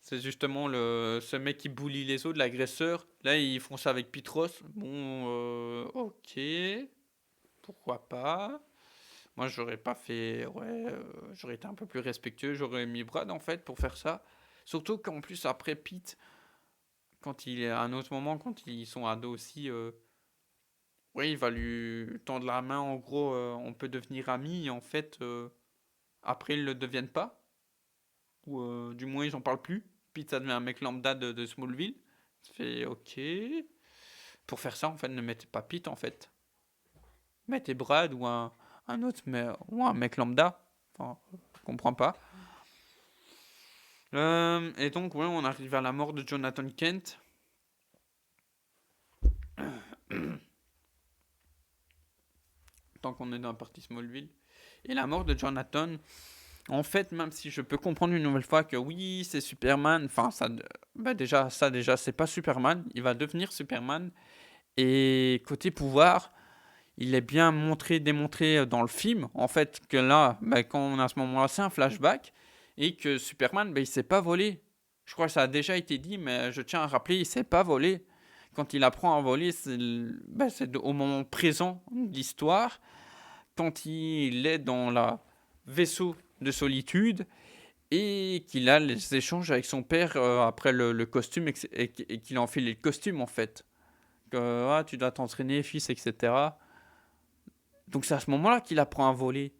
C'est justement ce mec qui bully les autres, l'agresseur. Là, ils font ça avec Petros. Bon, ok, pourquoi pas. Moi, j'aurais pas fait. Ouais, j'aurais été un peu plus respectueux. J'aurais mis Brad en fait pour faire ça. Surtout qu'en plus, après Pete, quand il est à un autre moment, quand ils sont ados aussi, ouais, il va lui tendre la main. En gros, on peut devenir amis. Et en fait, après, ils le deviennent pas. Ou du moins, ils en parlent plus. Pete, ça devient un mec lambda de Smallville. Ça fait ok. Pour faire ça, en fait, ne mettez pas Pete en fait. Mettez Brad ou un autre, mais, ou un mec lambda. Enfin, je comprends pas. Et donc, ouais, on arrive à la mort de Jonathan Kent. Tant qu'on est dans la partie Smallville. Et la mort de Jonathan, en fait, même si je peux comprendre une nouvelle fois que oui, c'est Superman, enfin, ça, bah déjà, c'est pas Superman, il va devenir Superman. Et côté pouvoir, il est bien démontré dans le film, en fait, que là, bah, quand on a ce moment-là, c'est un flashback, et que Superman, bah, il s'est pas volé. Je crois que ça a déjà été dit, mais je tiens à rappeler, il s'est pas volé. Quand il apprend à voler, c'est au moment présent de l'histoire, quand il est dans la vaisseau de solitude et qu'il a les échanges avec son père après le costume et qu'il a enfilé le costume en fait. Que tu dois t'entraîner fils, etc. Donc c'est à ce moment-là qu'il apprend à voler.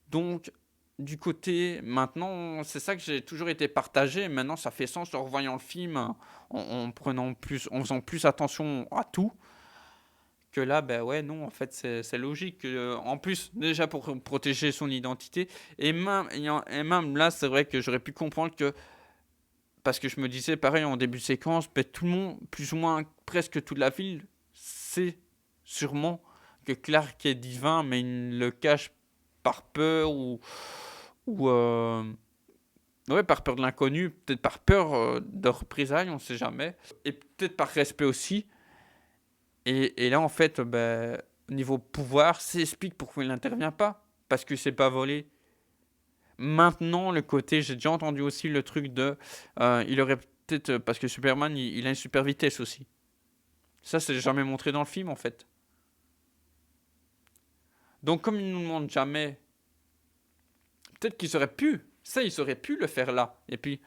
Donc du côté, maintenant, c'est ça que j'ai toujours été partagé. Maintenant, ça fait sens en revoyant le film, en faisant plus attention à tout. Que là, ben ouais, non, en fait, c'est logique. En plus, déjà pour protéger son identité, et même là, c'est vrai que j'aurais pu comprendre que, parce que je me disais, pareil, en début de séquence, ben, tout le monde, plus ou moins presque toute la ville, sait sûrement que Clark est divin, mais il le cache par peur ou ouais, par peur de l'inconnu, peut-être par peur de représailles, on sait jamais, et peut-être par respect aussi. Et là, en fait, ben, niveau pouvoir, ça explique pourquoi il n'intervient pas. Parce que c'est pas volé. Maintenant, le côté, j'ai déjà entendu aussi le truc de. Il aurait peut-être. Parce que Superman, il a une super vitesse aussi. Ça, c'est jamais montré dans le film, en fait. Donc, comme il nous demande jamais. Peut-être qu'ils auraient pu. Ça, ils auraient pu le faire là. Et puis.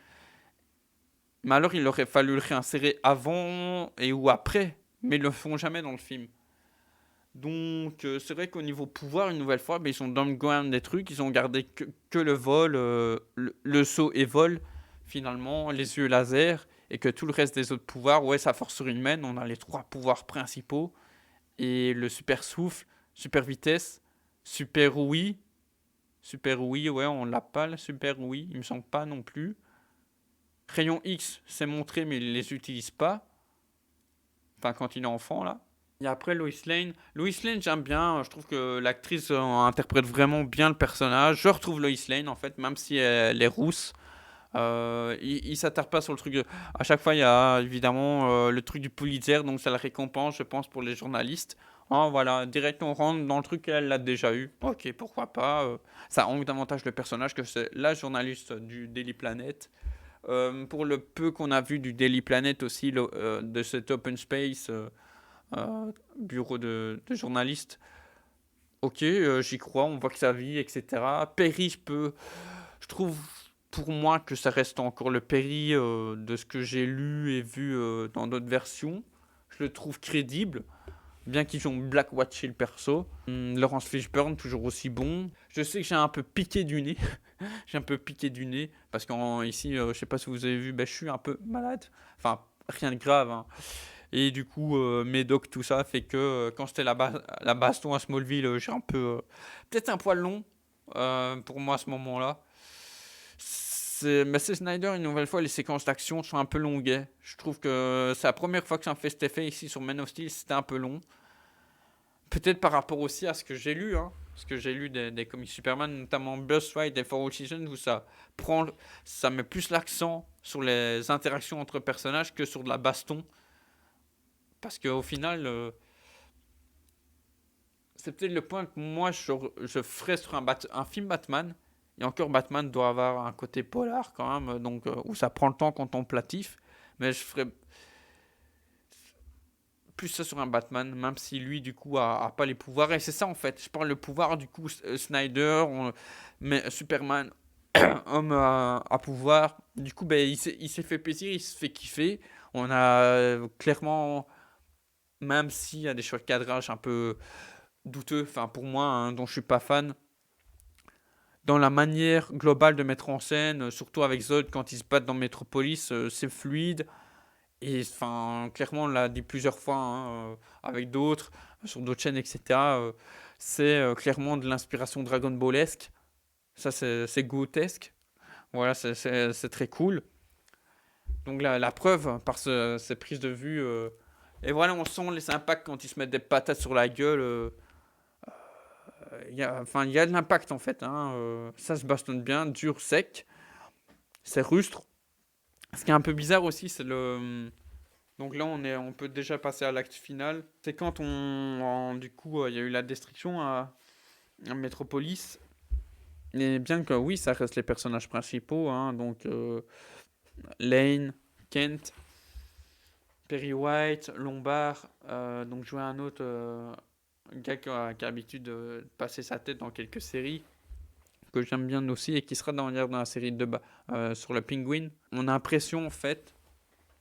Mais alors, il aurait fallu le réinsérer avant et ou après. Mais ils le font jamais dans le film. Donc, c'est vrai qu'au niveau pouvoir, une nouvelle fois, ben, ils sont downgrade des trucs. Ils ont gardé que le vol, le saut et vol, finalement, les yeux laser. Et que tout le reste des autres pouvoirs, ouais, sa force surhumaine, on a les 3 pouvoirs principaux. Et le super souffle, super vitesse, super oui. Super oui, ouais, on l'a pas, le super oui. Il me semble pas non plus. Rayon X, c'est montré, mais il les utilise pas. Enfin, quand il est enfant, là. Et après Lois Lane. Lois Lane, j'aime bien. Je trouve que l'actrice interprète vraiment bien le personnage. Je retrouve Lois Lane, en fait, même si elle est rousse. Il s'attarde pas sur le truc. À chaque fois, il y a évidemment le truc du Pulitzer, donc c'est la récompense, je pense, pour les journalistes. Hein, voilà, direct, on rentre dans le truc qu'elle l'a déjà eu. Ok, pourquoi pas. Ça ancre davantage le personnage que c'est la journaliste du Daily Planet. Pour le peu qu'on a vu du Daily Planet aussi, de cet open space, bureau de journaliste, ok, j'y crois, on voit que ça vit, etc. Perry, je trouve pour moi que ça reste encore le Perry de ce que j'ai lu et vu dans d'autres versions. Je le trouve crédible, bien qu'ils ont blackwatché le perso. Laurence Fishburne, toujours aussi bon. Je sais que j'ai un peu piqué du nez. J'ai un peu piqué du nez, parce qu'ici, je sais pas si vous avez vu, je suis un peu malade. Enfin, rien de grave, hein. Et du coup, Médoc, tout ça, fait que quand c'était la baston à Smallville, j'ai un peu. Peut-être un poil long pour moi à ce moment-là. Mais c'est Snyder, une nouvelle fois, les séquences d'action sont un peu longues. Je trouve que c'est la première fois que ça me fait cet effet ici sur Man of Steel, c'était un peu long. Peut-être par rapport aussi à ce que j'ai lu, hein. Ce que j'ai lu des comics Superman, notamment Birthright et For All Seasons, où ça met plus l'accent sur les interactions entre personnages que sur de la baston. Parce qu'au final, c'est peut-être le point que moi je ferais sur un film Batman. Et encore, Batman doit avoir un côté polar quand même, donc où ça prend le temps contemplatif. Mais je ferais plus ça sur un Batman, même si lui du coup a pas les pouvoirs. Et c'est ça en fait, je parle le pouvoir du coup Snyder, mais Superman, homme à pouvoir. Du coup, ben, il s'est fait plaisir, il se fait kiffer. On a clairement, même s'il y a des choix de cadrage un peu douteux, enfin pour moi, hein, dont je suis pas fan, dans la manière globale de mettre en scène, surtout avec Zod quand ils se battent dans Metropolis, c'est fluide. Et enfin, clairement, on l'a dit plusieurs fois hein, avec d'autres, sur d'autres chaînes, etc. C'est clairement de l'inspiration Dragon Ballesque. Ça, c'est gothesque. Voilà, c'est très cool. Donc la preuve par ces prises de vue. Et voilà, on sent les impacts quand ils se mettent des patates sur la gueule. Enfin, il y a de l'impact en fait. Hein, ça se bastonne bien, dur, sec. C'est rustre. Ce qui est un peu bizarre aussi, c'est le. Donc là, on peut déjà passer à l'acte final. C'est quand du coup, il y a eu la destruction à Metropolis. Et bien que oui, ça reste les personnages principaux. Hein, donc Lane, Kent, Perry White, Lombard. Donc jouer un autre gars qui a l'habitude de passer sa tête dans quelques séries que j'aime bien aussi et qui sera dans la série sur le Penguin. On a l'impression en fait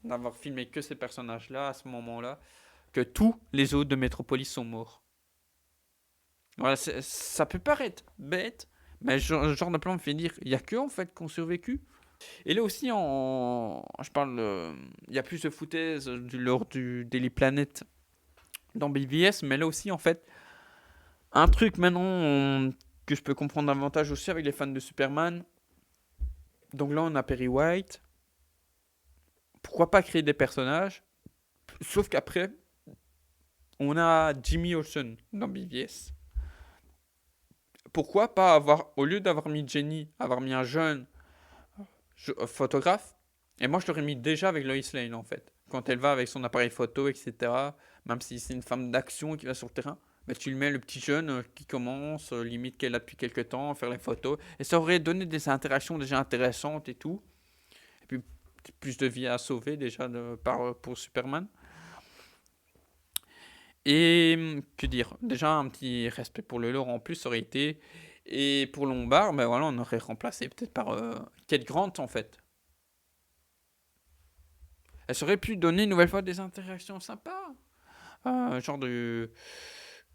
d'avoir filmé que ces personnages-là à ce moment-là, que tous les autres de Metropolis sont morts. Voilà, ça peut paraître bête, mais ce genre de plan me fait dire, il n'y a que en fait qui ont survécu. Et là aussi, il y a plus de foutaise lors du Daily Planet dans BVS, mais là aussi en fait, un truc maintenant que je peux comprendre davantage aussi avec les fans de Superman. Donc là, on a Perry White. Pourquoi pas créer des personnages? Sauf qu'après, on a Jimmy Olsen dans BVS. Pourquoi pas au lieu d'avoir mis Jenny, avoir mis un jeune photographe? Et moi, je l'aurais mis déjà avec Lois Lane, en fait. Quand elle va avec son appareil photo, etc. Même si c'est une femme d'action qui va sur le terrain. Mais tu lui mets le petit jeune qui commence, limite qu'elle a depuis quelques temps, à faire les photos. Et ça aurait donné des interactions déjà intéressantes et tout. Et puis, plus de vies à sauver déjà pour Superman. Et que dire, déjà un petit respect pour le lore en plus aurait été. Et pour Lombard, ben voilà, on aurait remplacé peut-être par Kate Grant en fait. Elle aurait pu donner une nouvelle fois des interactions sympas. Genre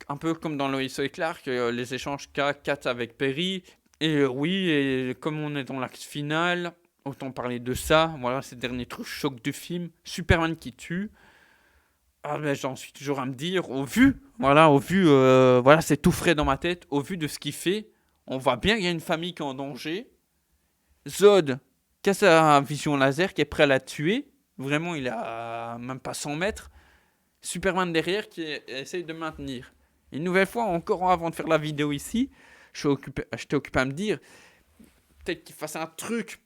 un peu comme dans Lois et Clark, les échanges Kat avec Perry. Et oui, et comme on est dans l'acte final, autant parler de ça. Voilà, ces derniers trucs chocs du film. Superman qui tue. Ah ben j'en suis toujours à me dire, voilà, c'est tout frais dans ma tête, au vu de ce qu'il fait, on voit bien qu'il y a une famille qui est en danger. Zod, qui a sa vision laser, qui est prêt à la tuer, vraiment il a même pas 100 mètres. Superman derrière qui essaye de maintenir. Une nouvelle fois, encore avant de faire la vidéo ici, j'étais occupé à me dire, peut-être qu'il fasse un truc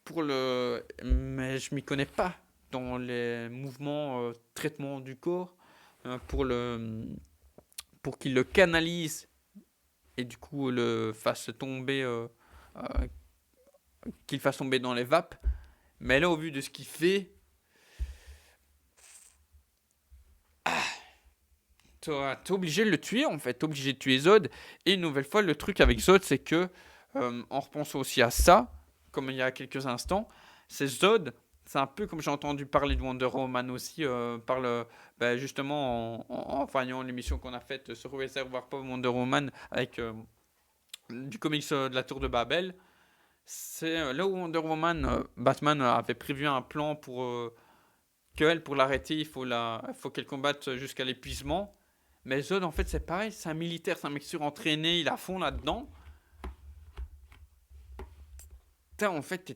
mais je m'y connais pas dans les mouvements, traitement du corps. Pour qu'il le canalise et du coup le fasse tomber qu'il fasse tomber dans les vapes, mais là au vu de ce qu'il fait, t'es obligé de le tuer en fait, t'es obligé de tuer Zod. Et une nouvelle fois, le truc avec Zod, c'est que, on repense aussi à ça, comme il y a quelques instants, c'est Zod, c'est un peu comme j'ai entendu parler de Wonder Woman aussi, justement en voyant l'émission qu'on a faite sur Reservoir Pop Wonder Woman avec du comics de la Tour de Babel. C'est là où Wonder Woman, Batman avait prévu un plan pour l'arrêter, il faut qu'elle combatte jusqu'à l'épuisement. Mais Zod, en fait, c'est pareil, c'est un militaire, c'est un mec surentraîné, il a fond là-dedans. Putain, en fait,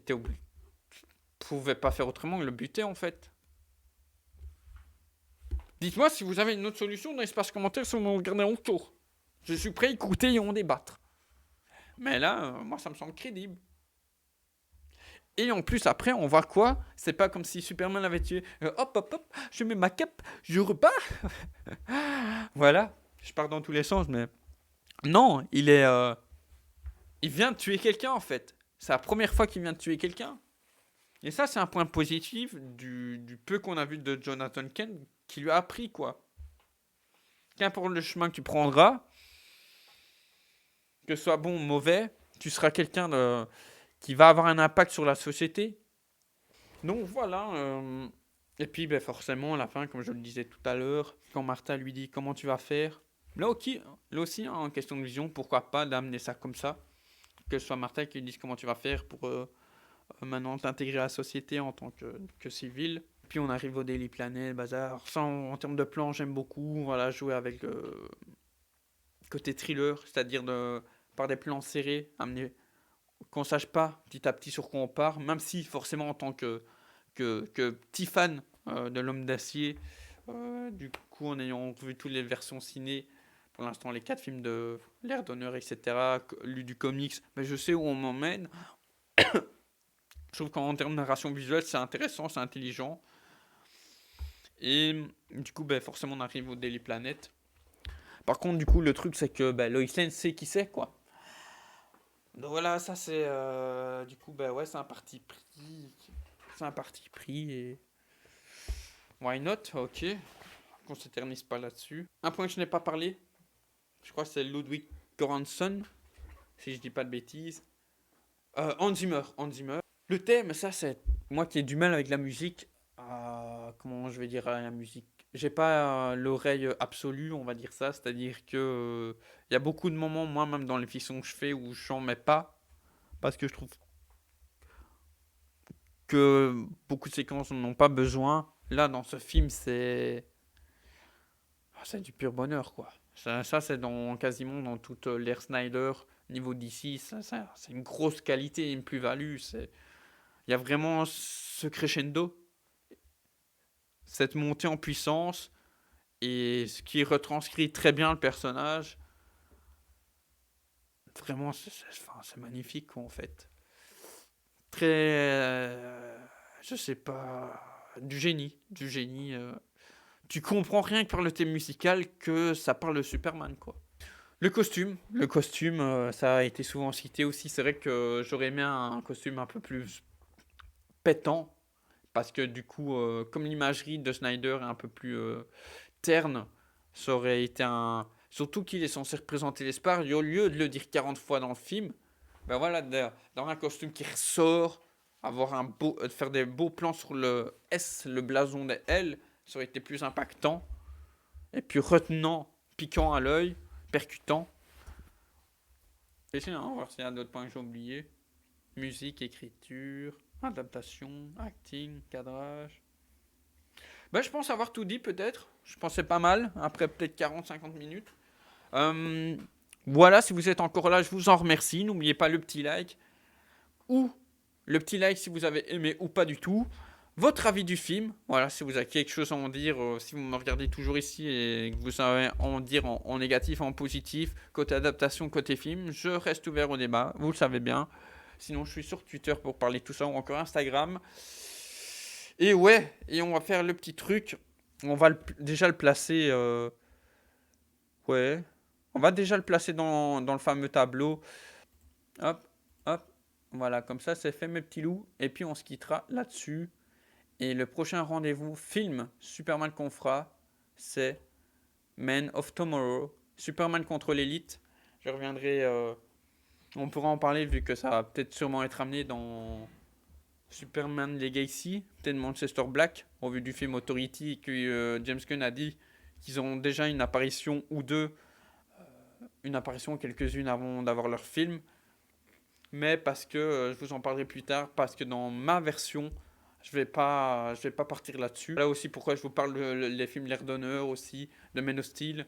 pouvais pas faire autrement que le buter, en fait. Dites-moi si vous avez une autre solution dans l'espace commentaire si vous me regardez en tour. Je suis prêt à écouter et en débattre. Mais là, moi, ça me semble crédible. Et en plus, après, on voit quoi? C'est pas comme si Superman l'avait tué. Hop, hop, hop, je mets ma cape, je repars. Voilà, je pars dans tous les sens, mais... Non, il vient de tuer quelqu'un, en fait. C'est la première fois qu'il vient de tuer quelqu'un. Et ça, c'est un point positif du peu qu'on a vu de Jonathan Kent, qui lui a appris, quoi. Qu'importe le chemin que tu prendras, que ce soit bon ou mauvais, tu seras quelqu'un qui va avoir un impact sur la société. Donc voilà. Et puis forcément, à la fin, comme je le disais tout à l'heure, quand Martha lui dit comment tu vas faire, là aussi, hein, en question de vision, pourquoi pas d'amener ça comme ça. Que ce soit Martha qui lui dise comment tu vas faire pour maintenant t'intégrer à la société en tant que civil. Puis on arrive au Daily Planet, bazar. Ça, en termes de plan, j'aime beaucoup. Voilà, jouer avec le côté thriller, c'est-à-dire par des plans serrés, amener qu'on sache pas petit à petit sur quoi on part, même si forcément en tant que petit fan de l'Homme d'Acier, du coup en ayant vu toutes les versions ciné, pour l'instant les 4 films de l'ère d'honneur, etc., lu du comics, mais je sais où on m'emmène. Je trouve qu'en termes de narration visuelle, c'est intéressant, c'est intelligent. Et du coup, forcément, on arrive au Daily Planet. Par contre, du coup, le truc, c'est que Lois Lane sait qui c'est, quoi. Donc voilà, ça c'est... du coup, ouais, c'est un parti pris. C'est un parti pris et... Why not? Ok. Qu'on s'éternise pas là-dessus. Un point que je n'ai pas parlé, je crois que c'est Ludwig Göransson, si je dis pas de bêtises. Hans Zimmer. Le thème, ça c'est... Moi qui ai du mal avec la musique, comment je vais dire la musique? J'ai pas l'oreille absolue, on va dire ça. C'est-à-dire que il y a beaucoup de moments, moi même dans les fictions que je fais, où j'en mets pas. Parce que je trouve que beaucoup de séquences n'ont pas besoin. Là, dans ce film, c'est du pur bonheur, quoi. Ça c'est quasiment dans toute l'ère Snyder, niveau d'ici, c'est une grosse qualité, une plus-value. Il y a vraiment ce crescendo, cette montée en puissance, et ce qui retranscrit très bien le personnage. Vraiment, c'est magnifique, quoi, en fait. Très... je sais pas... Du génie. Tu comprends rien que par le thème musical que ça parle de Superman, quoi. Le costume, ça a été souvent cité aussi. C'est vrai que j'aurais aimé un costume un peu plus pétant, parce que du coup, comme l'imagerie de Snyder est un peu plus terne, ça aurait été un... Surtout qu'il est censé représenter l'espace, et au lieu de le dire 40 fois dans le film, voilà, dans un costume qui ressort, faire des beaux plans sur le S, le blason des L, ça aurait été plus impactant, et puis retenant, piquant à l'œil, percutant. Et sinon, on va voir s'il y a d'autres points que j'ai oubliés. Musique, écriture, adaptation, acting, cadrage. Je pense avoir tout dit peut-être. Je pensais pas mal, après peut-être 40-50 minutes. Voilà, si vous êtes encore là, je vous en remercie. N'oubliez pas le petit like. Ou le petit like si vous avez aimé ou pas du tout. Votre avis du film. Voilà, si vous avez quelque chose à en dire, si vous me regardez toujours ici et que vous savez en dire en négatif, en positif, côté adaptation, côté film, je reste ouvert au débat, vous le savez bien. Sinon, je suis sur Twitter pour parler de tout ça, ou encore Instagram. Et ouais, et on va faire le petit truc. On va déjà le placer... ouais, on va déjà le placer dans le fameux tableau. Hop, hop. Voilà, comme ça, c'est fait, mes petits loups. Et puis, on se quittera là-dessus. Et le prochain rendez-vous film Superman qu'on fera, c'est Man of Tomorrow, Superman contre l'élite. Je reviendrai, on pourra en parler vu que ça va peut-être sûrement être amené dans Superman Legacy, peut-être Manchester Black, au vu du film Authority, que James Gunn a dit qu'ils ont déjà une apparition ou deux, une apparition quelques-unes avant d'avoir leur film. Mais parce que, je vous en parlerai plus tard, parce que dans ma version, je vais pas partir là-dessus. Là aussi pourquoi je vous parle des films L'Air d'honneur aussi, de Men of Steel,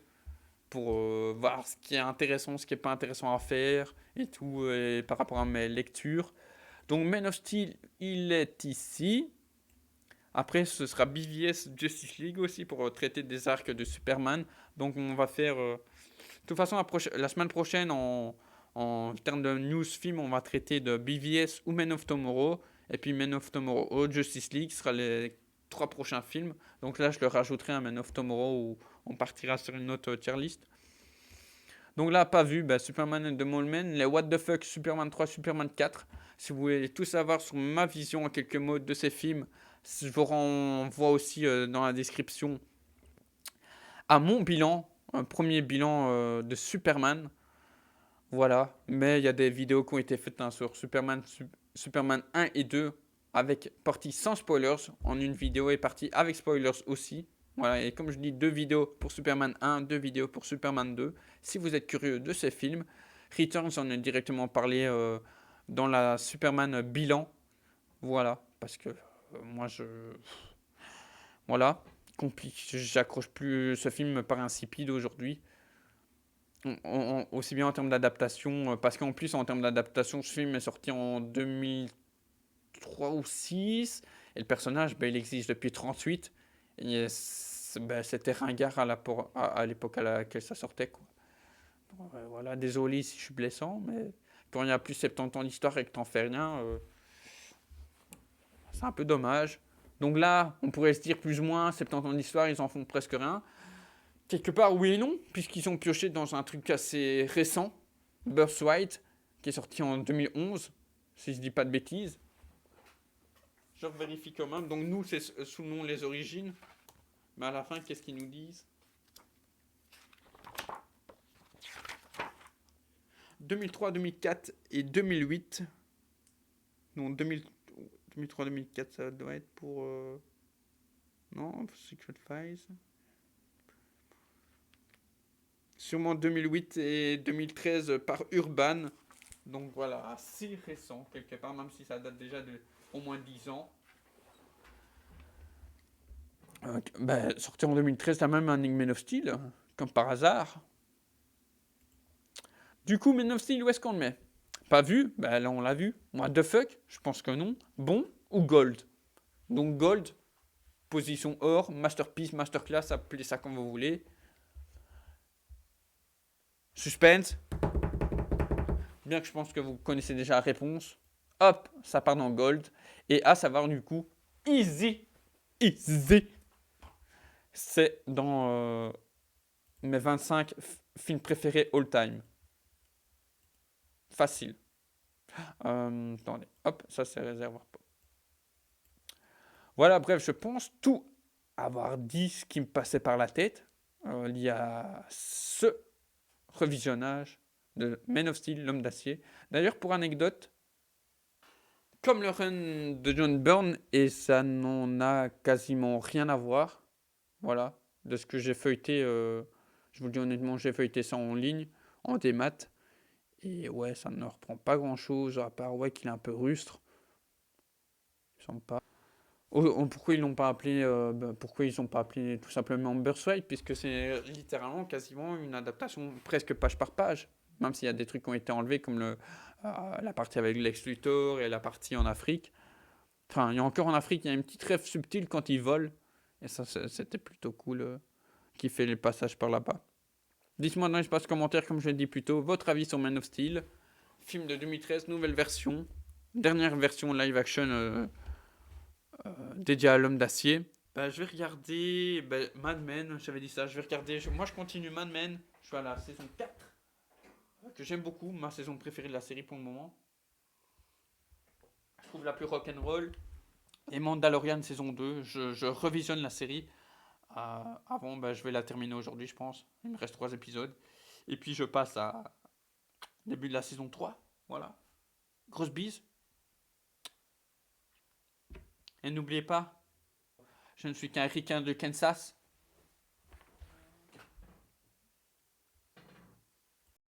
pour voir ce qui est intéressant, ce qui est pas intéressant à faire, et tout, et par rapport à mes lectures. Donc Man of Steel, il est ici. Après, ce sera BVS Justice League aussi pour traiter des arcs de Superman. Donc on va faire... de toute façon, la semaine prochaine, en termes de news film, on va traiter de BVS ou Man of Tomorrow. Et puis Man of Tomorrow ou Justice League sera les 3 prochains films. Donc là, je leur rajouterai un Man of Tomorrow où on partira sur une autre tier list. Donc là, pas vu, Superman and the Mole Men, les What the Fuck, Superman 3, Superman 4. Si vous voulez tout savoir sur ma vision en quelques mots de ces films, je vous renvoie aussi dans la description à mon bilan, un premier bilan de Superman. Voilà, mais il y a des vidéos qui ont été faites sur Superman 1 et 2 avec partie sans spoilers. En une vidéo et partie avec spoilers aussi. Voilà, et comme je dis, 2 vidéos pour Superman 1, 2 vidéos pour Superman 2. Si vous êtes curieux de ces films, Returns en a directement parlé dans la Superman bilan. Voilà, parce que moi Voilà, compliqué. J'accroche plus. Ce film me paraît insipide aujourd'hui. Aussi bien en termes d'adaptation, parce qu'en plus, en termes d'adaptation, ce film est sorti en 2003 ou 6, et le personnage, il existe depuis 38. Et c'était ringard à l'époque à laquelle ça sortait, quoi. Voilà, désolé si je suis blessant, mais quand il y a plus de 70 ans d'histoire et que t'en fais rien, c'est un peu dommage. Donc là, on pourrait se dire plus ou moins 70 ans d'histoire, ils en font presque rien. Quelque part, oui et non, puisqu'ils ont pioché dans un truc assez récent, Birthright, qui est sorti en 2011, si je dis pas de bêtises. Je vérifie quand même. Donc nous, c'est sous le nom Les Origines. Mais à la fin, qu'est-ce qu'ils nous disent ? 2003, 2004 et 2008. Donc 2003, 2004, ça doit être pour... Non, Secret Files. Sûrement 2008 et 2013 par Urban. Donc voilà, assez récent quelque part, même si ça date déjà de au moins 10 ans. Sorti en 2013, t'as même un Man of Steel, comme par hasard. Du coup, Man of Steel, où est-ce qu'on le met ? Pas vu ? Là on l'a vu. What the fuck ? Je pense que non. Bon ou Gold ? Donc Gold, position or, masterpiece, masterclass, appelez ça comme vous voulez. Suspense. Bien que je pense que vous connaissez déjà la réponse. Hop, ça part dans Gold. Et à savoir du coup, Easy. C'est dans mes 25 films préférés all time. Facile. Attendez, hop, ça c'est réservoir. Voilà, bref, je pense tout avoir dit ce qui me passait par la tête lié à ce revisionnage de Man of Steel, l'homme d'acier. D'ailleurs, pour anecdote, comme le run de John Byrne, et ça n'en a quasiment rien à voir, voilà, de ce que j'ai feuilleté, je vous le dis honnêtement, j'ai feuilleté ça en ligne, en démat, et ouais, ça ne reprend pas grand-chose, à part qu'il est un peu rustre. Il semble pas. Pourquoi ils l'ont pas appelé pourquoi ils n'ont pas appelé tout simplement Birthright, puisque c'est littéralement quasiment une adaptation presque page par page, même s'il y a des trucs qui ont été enlevés comme la partie avec Lex Luthor et la partie en Afrique. Enfin, il y a encore en Afrique, il y a une petite rêve subtile quand ils volent, et ça c'était plutôt cool qui fait les passages par là-bas. Dites-moi dans l'espace commentaire, comme je l'ai dit plus tôt, votre avis sur Man of Steel, film de 2013, nouvelle version, dernière version live action dédié à l'homme d'acier. Je vais regarder Mad Men, j'avais dit ça, je vais regarder, moi je continue Mad Men, je suis à la saison 4, que j'aime beaucoup, ma saison préférée de la série pour le moment. trouve la plus rock'n'roll. Et Mandalorian saison 2, je revisionne la série Avant, bah, je vais la terminer aujourd'hui, je pense. Il me reste 3 épisodes. Et puis je passe à début de la saison 3. Voilà. Grosse bise. Et n'oubliez pas, je ne suis qu'un ricain de Kansas.